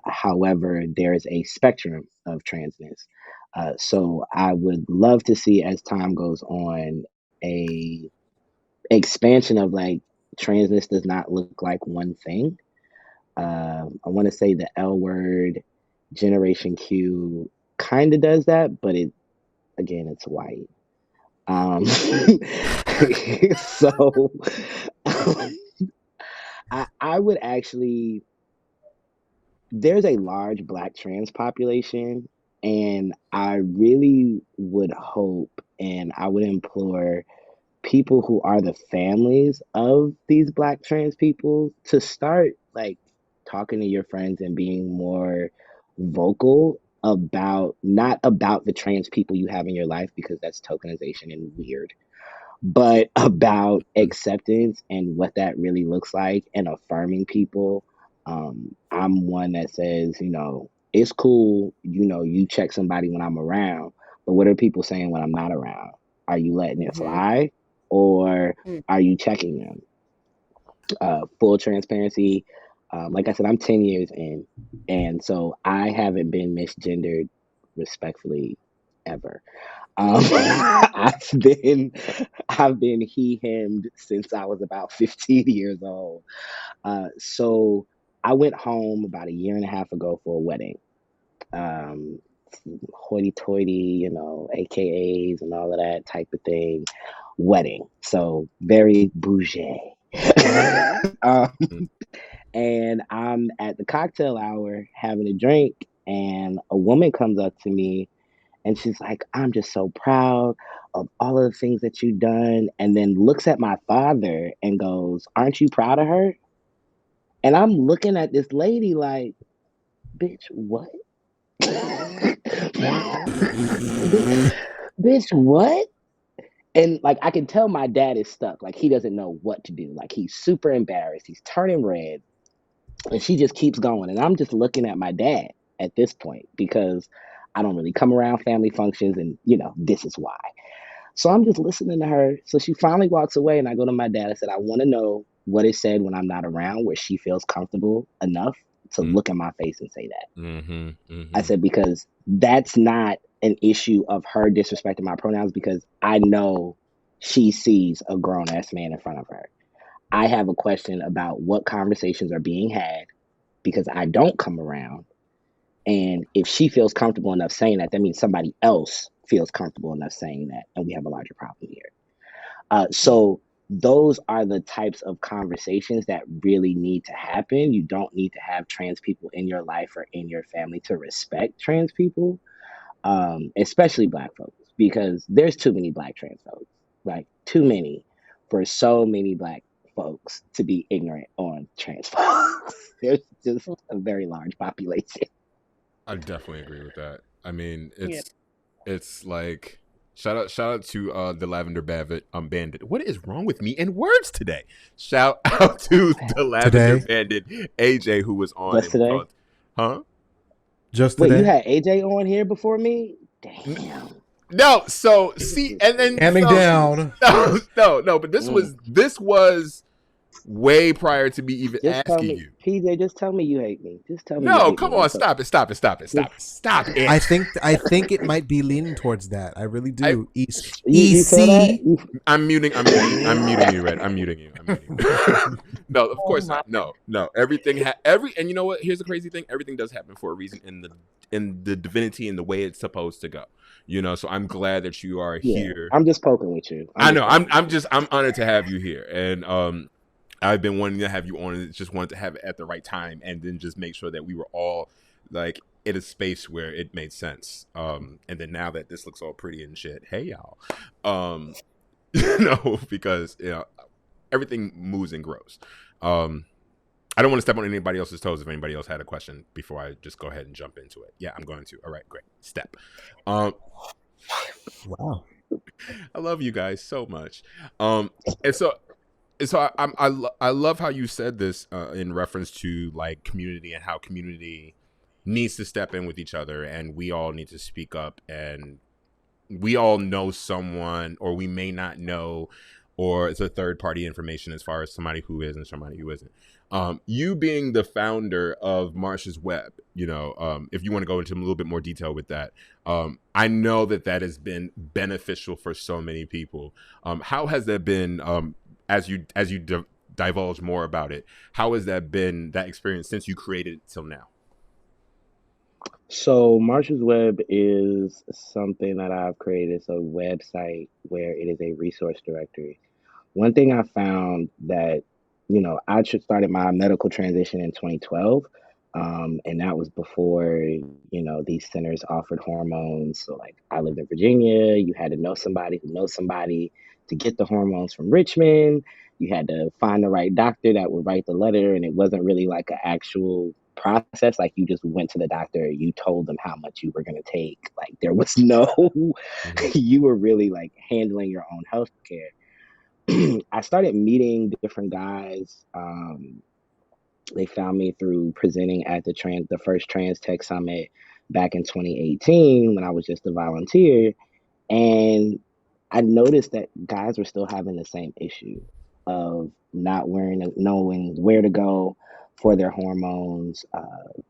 However, there is a spectrum of transness. So I would love to see, as time goes on, a expansion of like transness does not look like one thing. I want to say the L word, Generation Q kind of does that, but it's white. So I would actually, there's a large Black trans population, and I really would hope and I would implore people who are the families of these Black trans people to start like talking to your friends and being more vocal about, not about the trans people you have in your life, because that's tokenization and weird, but about acceptance and what that really looks like, and affirming people. I'm one that says, it's cool, you check somebody when I'm around, but what are people saying when I'm not around? Are you letting it fly, or are you checking them? Full transparency. Like I said, I'm 10 years in, and so I haven't been misgendered respectfully ever. I've been he himmed since I was about 15 years old. So I went home about a year and a half ago for a wedding. Hoity-toity, AKAs and all of that type of thing. Wedding. So very bougie. And I'm at the cocktail hour having a drink, and a woman comes up to me and she's like, I'm just so proud of all of the things that you've done. And then looks at my father and goes, aren't you proud of her? And I'm looking at this lady like, bitch, what? Bitch, what? And like, I can tell my dad is stuck. Like, he doesn't know what to do. Like, he's super embarrassed. He's turning red. And she just keeps going. And I'm just looking at my dad at this point, because I don't really come around family functions, and, this is why. So I'm just listening to her. So she finally walks away, and I go to my dad. I said, I want to know what is said when I'm not around, where she feels comfortable enough to look in my face and say that. I said, because that's not an issue of her disrespecting my pronouns, because I know she sees a grown-ass man in front of her. I have a question about what conversations are being had, because I don't come around. And if she feels comfortable enough saying that, that means somebody else feels comfortable enough saying that, and we have a larger problem here. So those are the types of conversations that really need to happen. You don't need to have trans people in your life or in your family to respect trans people, especially Black folks, because there's too many Black trans folks, like too many, for so many Black folks to be ignorant on trans folks. There's just a very large population. I definitely agree with that. I mean, it's like, shout out to the Lavender Bandit. What is wrong with me and words today? Shout out to the Lavender Bandit AJ, who was on. Just today? Just today? Wait, you had AJ on here before me? Damn. No, so see, and then handing down. No, but this was way prior to me even Just tell asking me, you. PJ. Just tell me you hate me. Just tell me you No, hate come me. on, stop it. Stop it. I think it might be leaning towards that. I really do. You feel that? I'm muting you, Red. I'm muting you. No, of course not. No. Everything and you know what? Here's the crazy thing. Everything does happen for a reason in the divinity and the way it's supposed to go. You know, so I'm glad that you are here. I'm just poking with you. I'm honored to have you here. And I've been wanting to have you on, and just wanted to have it at the right time, and then just make sure that we were all like in a space where it made sense. And then now that this looks all pretty and shit, hey y'all, because everything moves and grows. I don't want to step on anybody else's toes. If anybody else had a question before I just go ahead and jump into it, yeah, I'm going to. All right, great. Step. Wow. I love you guys so much. And so I love how you said this in reference to like community and how community needs to step in with each other, and we all need to speak up, and we all know someone, or we may not know, or it's a third party information as far as somebody who is and somebody who isn't. You being the founder of Marsha's Web, if you want to go into a little bit more detail with that, I know that has been beneficial for so many people. How has that been, as you divulge more about it? How has that been, that experience, since you created it till now? So Marsha's Web is something that I've created. It's a website where it is a resource directory. One thing I found that, I started my medical transition in 2012. And that was before, these centers offered hormones. So like I lived in Virginia, you had to know somebody who knows somebody to get the hormones from Richmond. You had to find the right doctor that would write the letter. And it wasn't really like an actual process. Like you just went to the doctor, you told them how much you were going to take. Like there was no, you were really like handling your own health care. I started meeting different guys. They found me through presenting at the first TransTech Summit back in 2018 when I was just a volunteer. And I noticed that guys were still having the same issue of not knowing where to go for their hormones,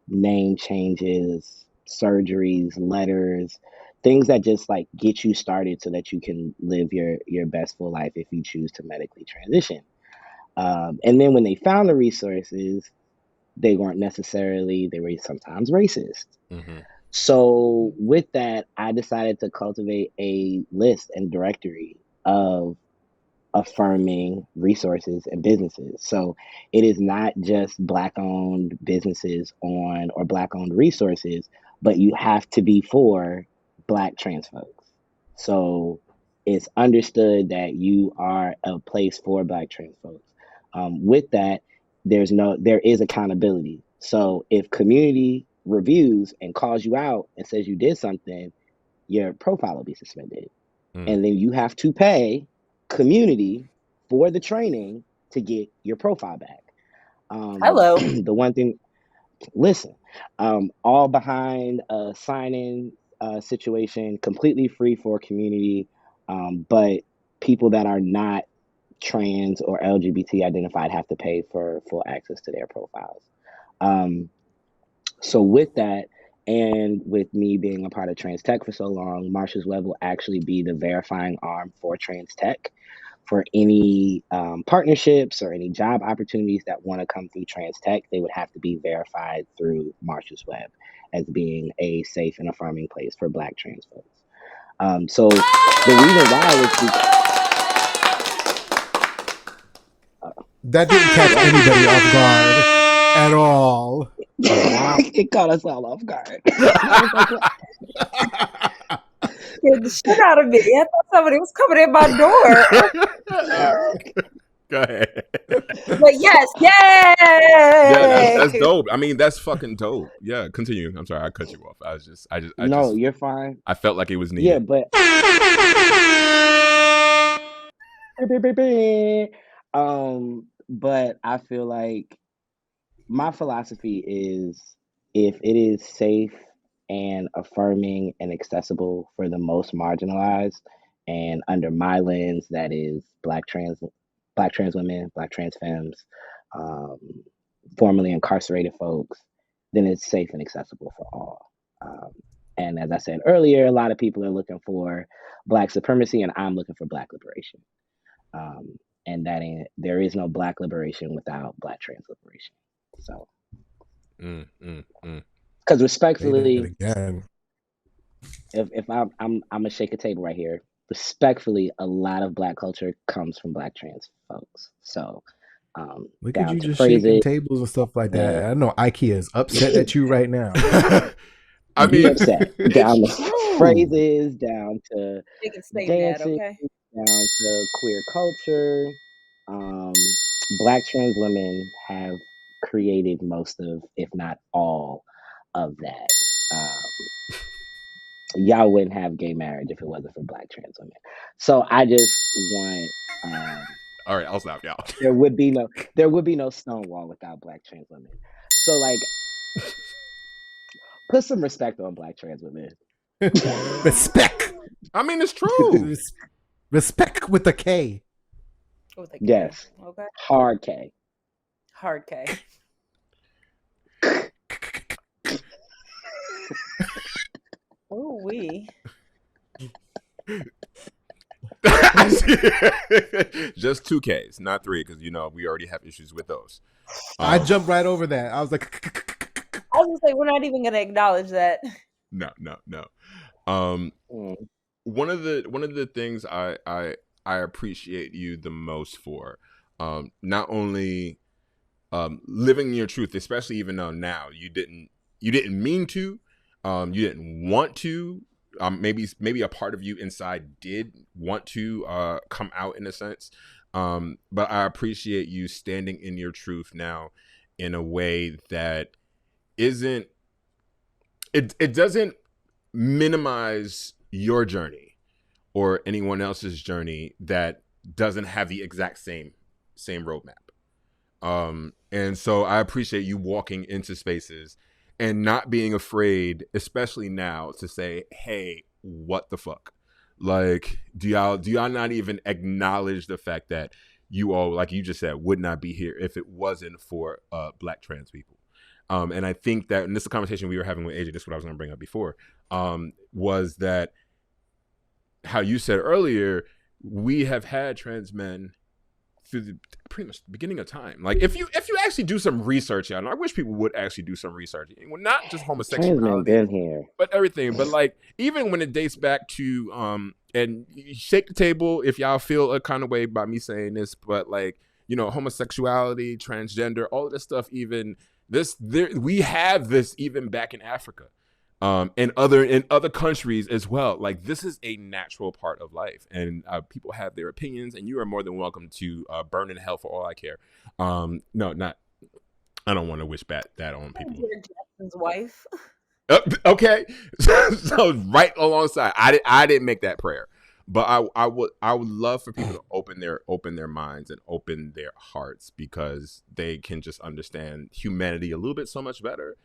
name changes, surgeries, letters, things that just like get you started so that you can live your best full life if you choose to medically transition. And then when they found the resources, they were sometimes racist. Mm-hmm. So with that, I decided to cultivate a list and directory of affirming resources and businesses. So it is not just Black-owned businesses or Black-owned resources, but you have to be for Black trans folks. So it's understood that you are a place for Black trans folks. With that, there is accountability. So if community reviews and calls you out and says you did something, your profile will be suspended. And then you have to pay community for the training to get your profile back. Hello. The one thing, listen, all behind a sign-in situation, completely free for community, but people that are not trans or LGBT identified have to pay for full access to their profiles. So with that, and with me being a part of TransTech for so long, Marsha's Web will actually be the verifying arm for TransTech. For any partnerships or any job opportunities that want to come through TransTech, they would have to be verified through Marsha's Web as being a safe and affirming place for Black trans folks. So the reason why was that didn't catch anybody off guard at all. It caught us all off guard. Scared the shit out of me. I thought somebody was coming in my door. Go ahead. But yes, yay! Yeah, that's dope. I mean, that's fucking dope. Yeah, continue. I'm sorry, I cut you off. No, you're fine. I felt like it was needed. Yeah, but but I feel like my philosophy is if it is safe and affirming and accessible for the most marginalized, and under my lens, that is Black trans Black trans women, Black trans femmes, formerly incarcerated folks, then it's safe and accessible for all. And as I said earlier, a lot of people are looking for Black supremacy, and I'm looking for Black liberation. And there is no Black liberation without Black trans liberation. So, because respectfully, again. if I'm gonna shake a table right here. Respectfully, a lot of Black culture comes from Black trans folks. So, look at you just shaking tables and stuff like that. I know IKEA is upset at you right now. I mean, upset down to phrases, down to dancing, okay? down to queer culture. Black trans women have created most of, if not all, of that. Y'all wouldn't have gay marriage if it wasn't for Black trans women. So I just want. All right, I'll stop y'all. There would be no Stonewall without Black trans women. So like, put some respect on Black trans women. Respect. I mean, it's true. Respect with a K. With a K. Yes. Okay. Hard K. Hard K. Oh, we. Just 2 Ks, not 3, because we already have issues with those. I jumped right over that. I was like, I was gonna say we're not even gonna acknowledge that. No. One of the things I appreciate you the most for, not only living your truth, especially even though now you didn't mean to, you didn't want to. Maybe a part of you inside did want to come out in a sense, but I appreciate you standing in your truth now in a way that isn't. It doesn't minimize your journey or anyone else's journey that doesn't have the exact same roadmap. And so I appreciate you walking into spaces and not being afraid, especially now, to say, hey, what the fuck? Like, do y'all not even acknowledge the fact that you all, like you just said, would not be here if it wasn't for Black trans people? And I think that, and this is a conversation we were having with AJ, this is what I was going to bring up before, was that how you said earlier, we have had trans men through pretty much the beginning of time. Like, if you actually do some research, and I wish people would actually do some research, well, not just homosexuality, been here, but everything. But like, even when it dates back to and shake the table if y'all feel a kind of way by me saying this, but like, homosexuality, transgender, all of this stuff, even we have this even back in Africa. In other countries as well. Like, this is a natural part of life, and people have their opinions, and you are more than welcome to burn in hell for all I care. I don't want to wish that on people. Jackson's wife. Okay, so right alongside, I didn't make that prayer, but I would love for people to open their minds and open their hearts, because they can just understand humanity a little bit so much better.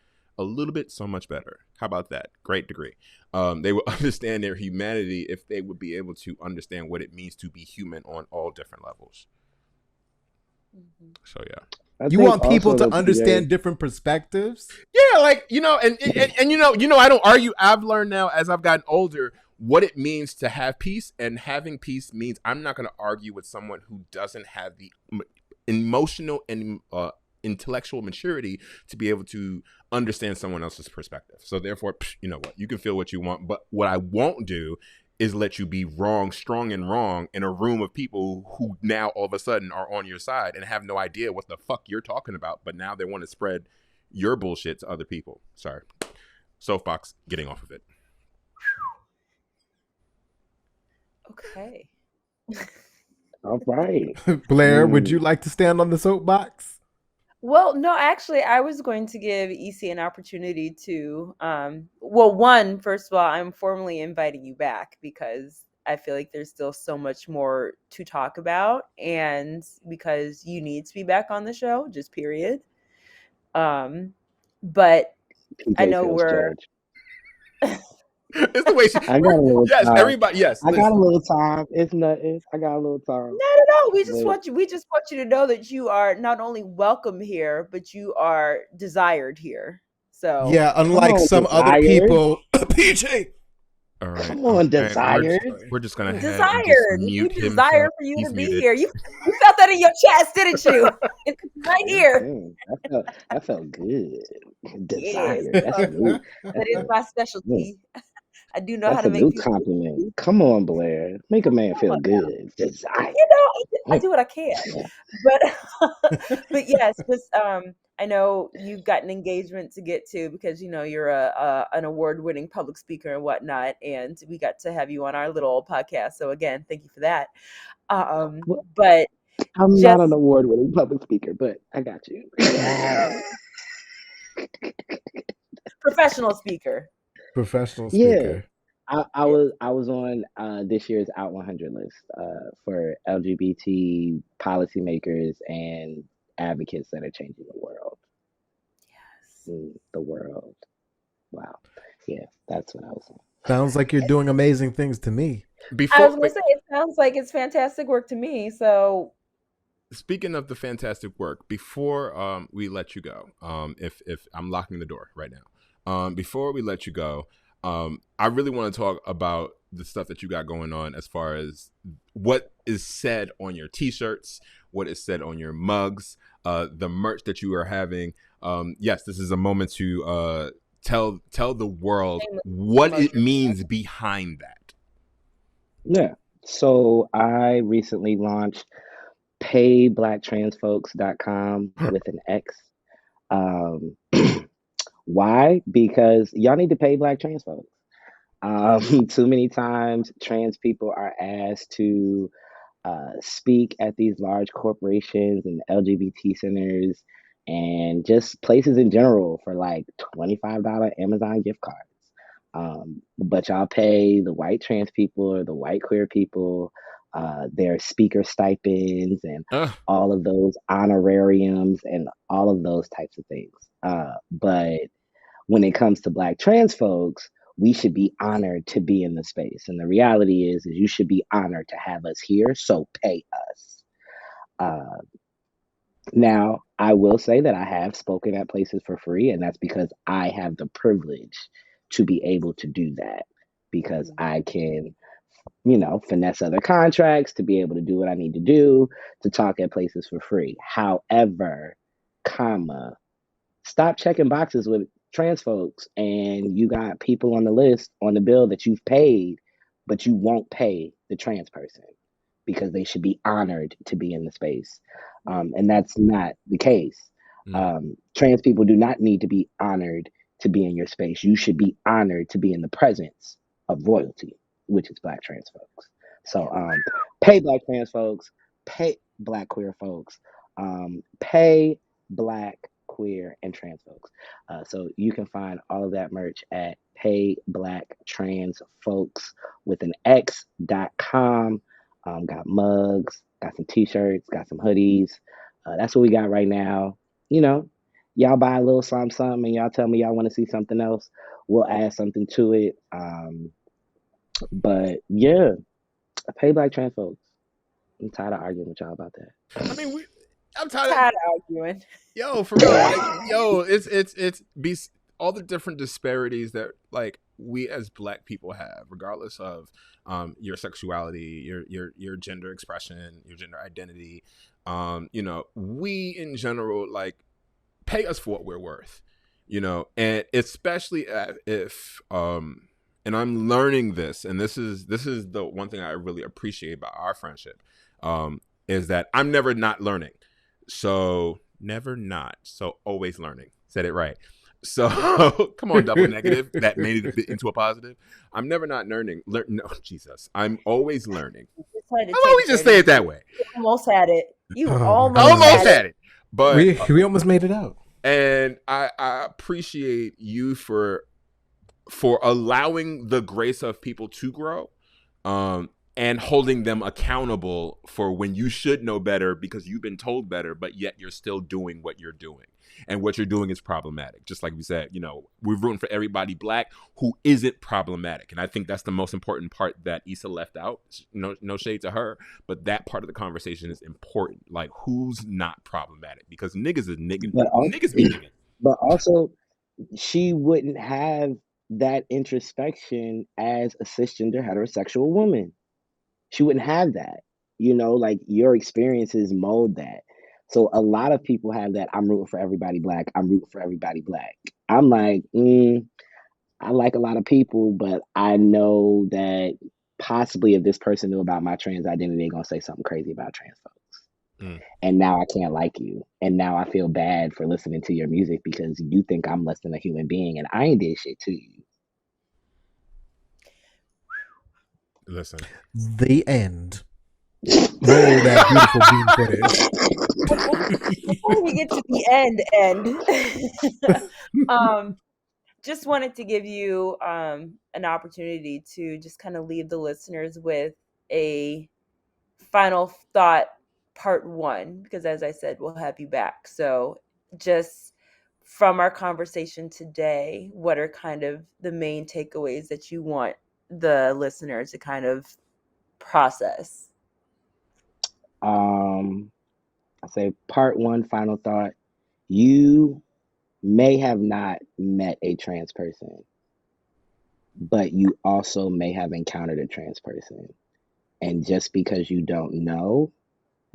How about that? Great degree. They will understand their humanity if they would be able to understand what it means to be human on all different levels. Mm-hmm. So yeah. You want people to understand different perspectives? Yeah, like, and I don't argue. I've learned now as I've gotten older what it means to have peace, and having peace means I'm not going to argue with someone who doesn't have the emotional and intellectual maturity to be able to understand someone else's perspective. So therefore, you know what, you can feel what you want, but what I won't do is let you be strong and wrong in a room of people who now all of a sudden are on your side and have no idea what the fuck you're talking about, but now they want to spread your bullshit to other people. Sorry. Soapbox, getting off of it. Okay. All right. Blair, would you like to stand on the soapbox? Well, no, actually, I was going to give EC an opportunity to, one, first of all, I'm formally inviting you back because I feel like there's still so much more to talk about, and because you need to be back on the show, just period. But PJ I know feels we're... judged. It's the way she. I got a little Yes, time. everybody. Yes, I got a little time. It's nothing. I got a little time. No. We just want you to know that you are not only welcome here, but you are desired here. So yeah, unlike some other people, PJ. All right. Come on, Desired. We're just gonna Desired. mute We him. desire for you to be here. You felt that in your chest, didn't you? It's right here. That felt good. Desired. That's new. That is my specialty. I do know how That's to a make new people. compliment. Come on, Blair. Make a man feel good. Desired. I do what I can. But yes, I know you've got an engagement to get to because you're an award-winning public speaker and whatnot, and we got to have you on our little podcast. So again, thank you for that. But I'm not an award-winning public speaker, but I got you. Professional speaker. Yeah. I was on this year's Out 100 list for LGBT policymakers and advocates that are changing the world. Yes. The world. Wow. Yeah, that's what I was on. Sounds like you're doing amazing things to me. I was going to say, it sounds like it's fantastic work to me. So, speaking of the fantastic work, before we let you go, if I'm locking the door right now, before we let you go, I really want to talk about the stuff that you got going on as far as what is said on your T-shirts, what is said on your mugs, the merch that you are having. Yes, this is a moment to tell the world what it means behind that. Yeah. So I recently launched payblacktransfolks.com with an X. Why? Because y'all need to pay Black trans folks. Too many times trans people are asked to speak at these large corporations and LGBT centers and just places in general for like $25 Amazon gift cards. But y'all pay the white trans people or the white queer people their speaker stipends and all of those honorariums and all of those types of things. But when it comes to Black trans folks, we should be honored to be in the space. And the reality is you should be honored to have us here, so pay us. Now, I will say that I have spoken at places for free, and that's because I have the privilege to be able to do that because I can, finesse other contracts to be able to do what I need to do to talk at places for free. However, stop checking boxes with trans folks and you got people on the list on the bill that you've paid, but you won't pay the trans person because they should be honored to be in the space. And that's not the case. Trans people do not need to be honored to be in your space. You should be honored to be in the presence of royalty, which is Black trans folks. So pay Black trans folks, pay Black queer folks, pay Black queer and trans folks. So you can find all of that merch at payblacktransfolks with an X.com. Got mugs, got some t-shirts, got some hoodies. That's what we got right now. Y'all buy a little something and y'all tell me y'all want to see something else. We'll add something to it. But yeah, pay Black trans folks. I'm tired of arguing with y'all about that. I mean, I'm tired of arguing. Yo, for real, it's all the different disparities that like we as Black people have, regardless of your sexuality, your gender expression, your gender identity. We in general like pay us for what we're worth, and especially if and I'm learning this, and this is the one thing I really appreciate about our friendship, is that I'm never not learning. So never not. So always learning. Said it right. So come on, double negative. That made it into a positive. I'm never not learning. No, Jesus. I'm always learning. Why don't we just say it that way? You almost had it. Almost had it. But we almost made it out. And I appreciate you for allowing the grace of people to grow. And holding them accountable for when you should know better because you've been told better, but yet you're still doing what you're doing. and what you're doing is problematic. Just like we said, you know, we're rooting for everybody black who isn't problematic. And I think that's the most important part that Issa left out. No shade to her, but that part of the conversation is important. Like, who's not problematic? Because niggas is niggas. Niggas be niggas. But also, she wouldn't have that introspection as a cisgender heterosexual woman. She wouldn't have that. You know, like, your experiences mold that. So a lot of people have that. I'm rooting for everybody black. I'm rooting for everybody black. I'm like, I like a lot of people, but I know that possibly if this person knew about my trans identity, they're going to say something crazy about trans folks. And now I can't like you. And now I feel bad for listening to your music because you think I'm less than a human being and I ain't did shit to you. Listen. The end. Roll that beautiful bean footage. Before we get to the end, just wanted to give you an opportunity to just kind of leave the listeners with a final thought, part 1, because as I said, we'll have you back. So just from our conversation today, what are kind of the main takeaways that you want the listeners to kind of process? I say part 1, final thought. You may have not met a trans person, but you also may have encountered a trans person. And just because you don't know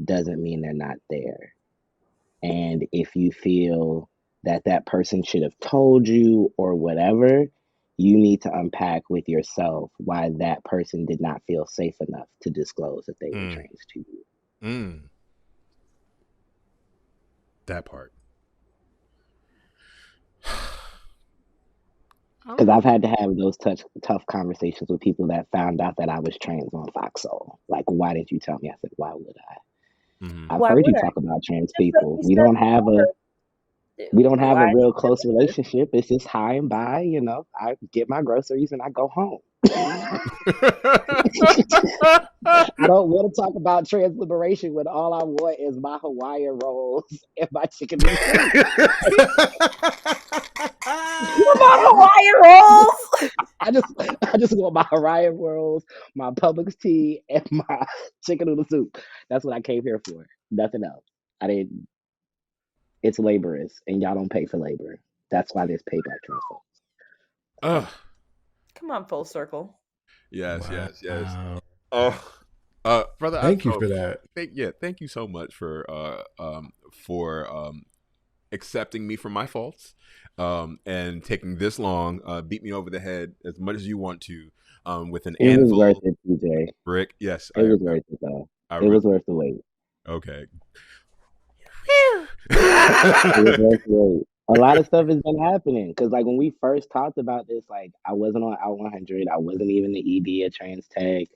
doesn't mean they're not there. And if you feel that that person should have told you or whatever, you need to unpack with yourself why that person did not feel safe enough to disclose that they were trans to you. That part. Because I've had to have those tough conversations with people that found out that I was trans on Fox Soul. Like, why didn't you tell me? I said, why would I? I've heard you talk about trans people. We don't have a real close relationship. It's just hi and bye. You know, I get my groceries and I go home. I don't want to talk about trans liberation when all I want is my Hawaiian rolls and my chicken noodle soup. Hawaiian rolls. I just want my Hawaiian rolls, my Publix tea, and my chicken noodle soup. That's what I came here for. Nothing else. I didn't. It's laborious, and y'all don't pay for labor. That's why there's payback trans folks. Come on, full circle. Yes. Brother, thank you for that. Thank you so much for accepting me for my faults, and taking this long, beat me over the head as much as you want to, with an anvil. It was worth it, PJ. Brick, yes. It was worth it, though. It was worth the wait. Okay. It was worth the wait. A lot of stuff has been happening, because like when we first talked about this, like I wasn't on Out 100, I wasn't even the ED at TransTech,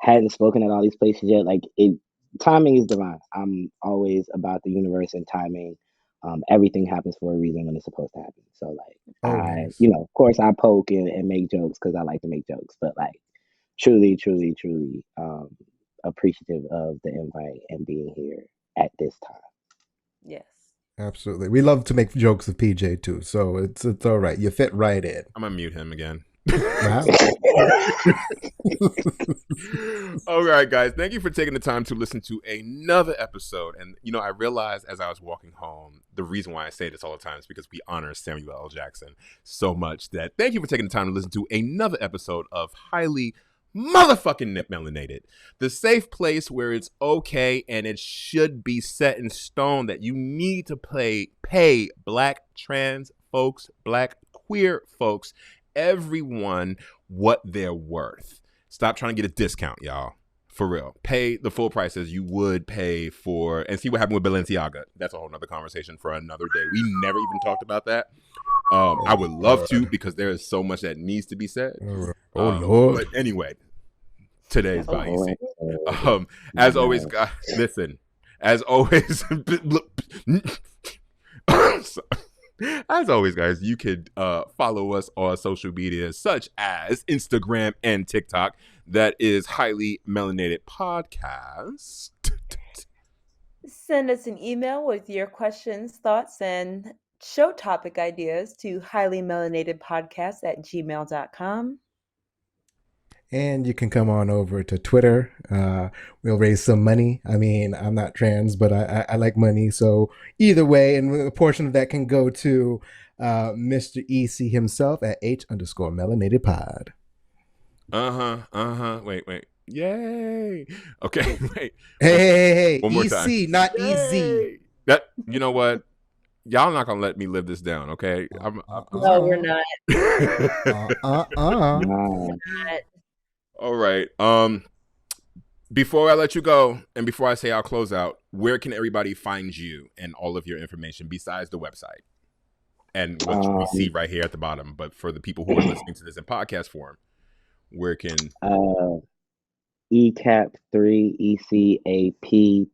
hadn't spoken at all these places yet. Like, timing is divine. I'm always about the universe and timing. Everything happens for a reason when it's supposed to happen. So like, of course I poke and make jokes because I like to make jokes, but like truly appreciative of the invite and being here at this time. Yes. Absolutely. We love to make jokes with PJ too, so it's all right. You fit right in. I'm gonna mute him again. Wow. All right, guys. Thank you for taking the time to listen to another episode. And, you know, I realized as I was walking home, the reason why I say this all the time is because we honor Samuel L. Jackson so much that thank you for taking the time to listen to another episode of Highly Motherfucking Melanated, the safe place where it's okay and it should be set in stone that you need to pay black trans folks, black queer folks, everyone what they're worth. Stop trying to get a discount, y'all. For real. Pay the full price as you would pay for, and see what happened with Balenciaga. That's a whole nother conversation for another day. We never even talked about that. I would love to, because there is so much that needs to be said. Lord. But anyway, today's by E.C. As always, guys, listen. As always, as always, guys, you could follow us on social media such as Instagram and TikTok. That is Highly Melanated Podcast. Send us an email with your questions, thoughts, and show topic ideas to highlymelanatedpodcast@gmail.com. And you can come on over to Twitter. We'll raise some money. I mean, I'm not trans, but I like money. So either way, and a portion of that can go to Mr. E.C himself at H_melanatedpod. Wait. Yay. Okay, wait. Hey. One more E.C, time. not Yay. easy. That, you know what? Y'all not gonna let me live this down, okay? No, we're not. All right. Before I let you go, and before I say I'll close out, where can everybody find you and all of your information besides the website and what we see right here at the bottom? But for the people who are listening to this in podcast form, where can ECAP3 ECAPTHREE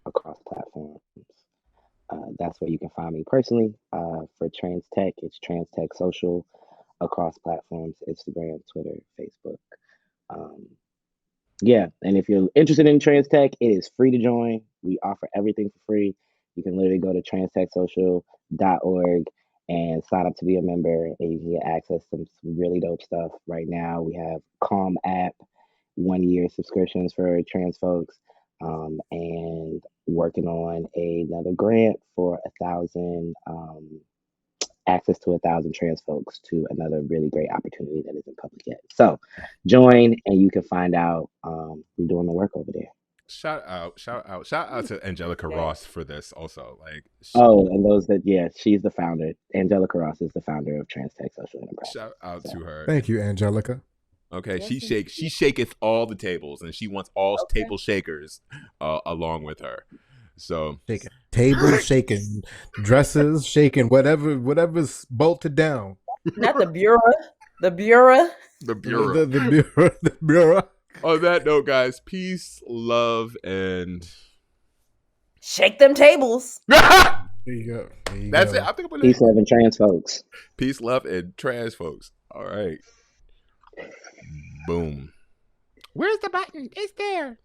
across platforms. That's where you can find me personally. For TransTech, it's TransTech Social across platforms: Instagram, Twitter, Facebook. Yeah, and if you're interested in TransTech, it is free to join. We offer everything for free. You can literally go to transtechsocial.org and sign up to be a member, and you can get access to some really dope stuff. Right now, we have Calm app, 1-year subscriptions for trans folks, and working on another grant for 1,000 access to 1,000 trans folks to another really great opportunity that isn't public yet. So join and you can find out. We're doing the work over there. Shout out to Angelica Ross for this also. And those that, she's the founder. Angelica Ross is the founder of TransTech Social Enterprise. Shout out to her. Thank you, Angelica. Okay, she shaketh all the tables, and she wants all table shakers along with her. So shaking tables, shaking dresses, shaking whatever's bolted down. Not the bureau. The bureau. The bureau. The bureau. On that note, guys, peace, love, and shake them tables. There you go. That's it. I think I'm peace, love, and trans folks. Peace, love, and trans folks. All right. Boom. Where's the button? It's there.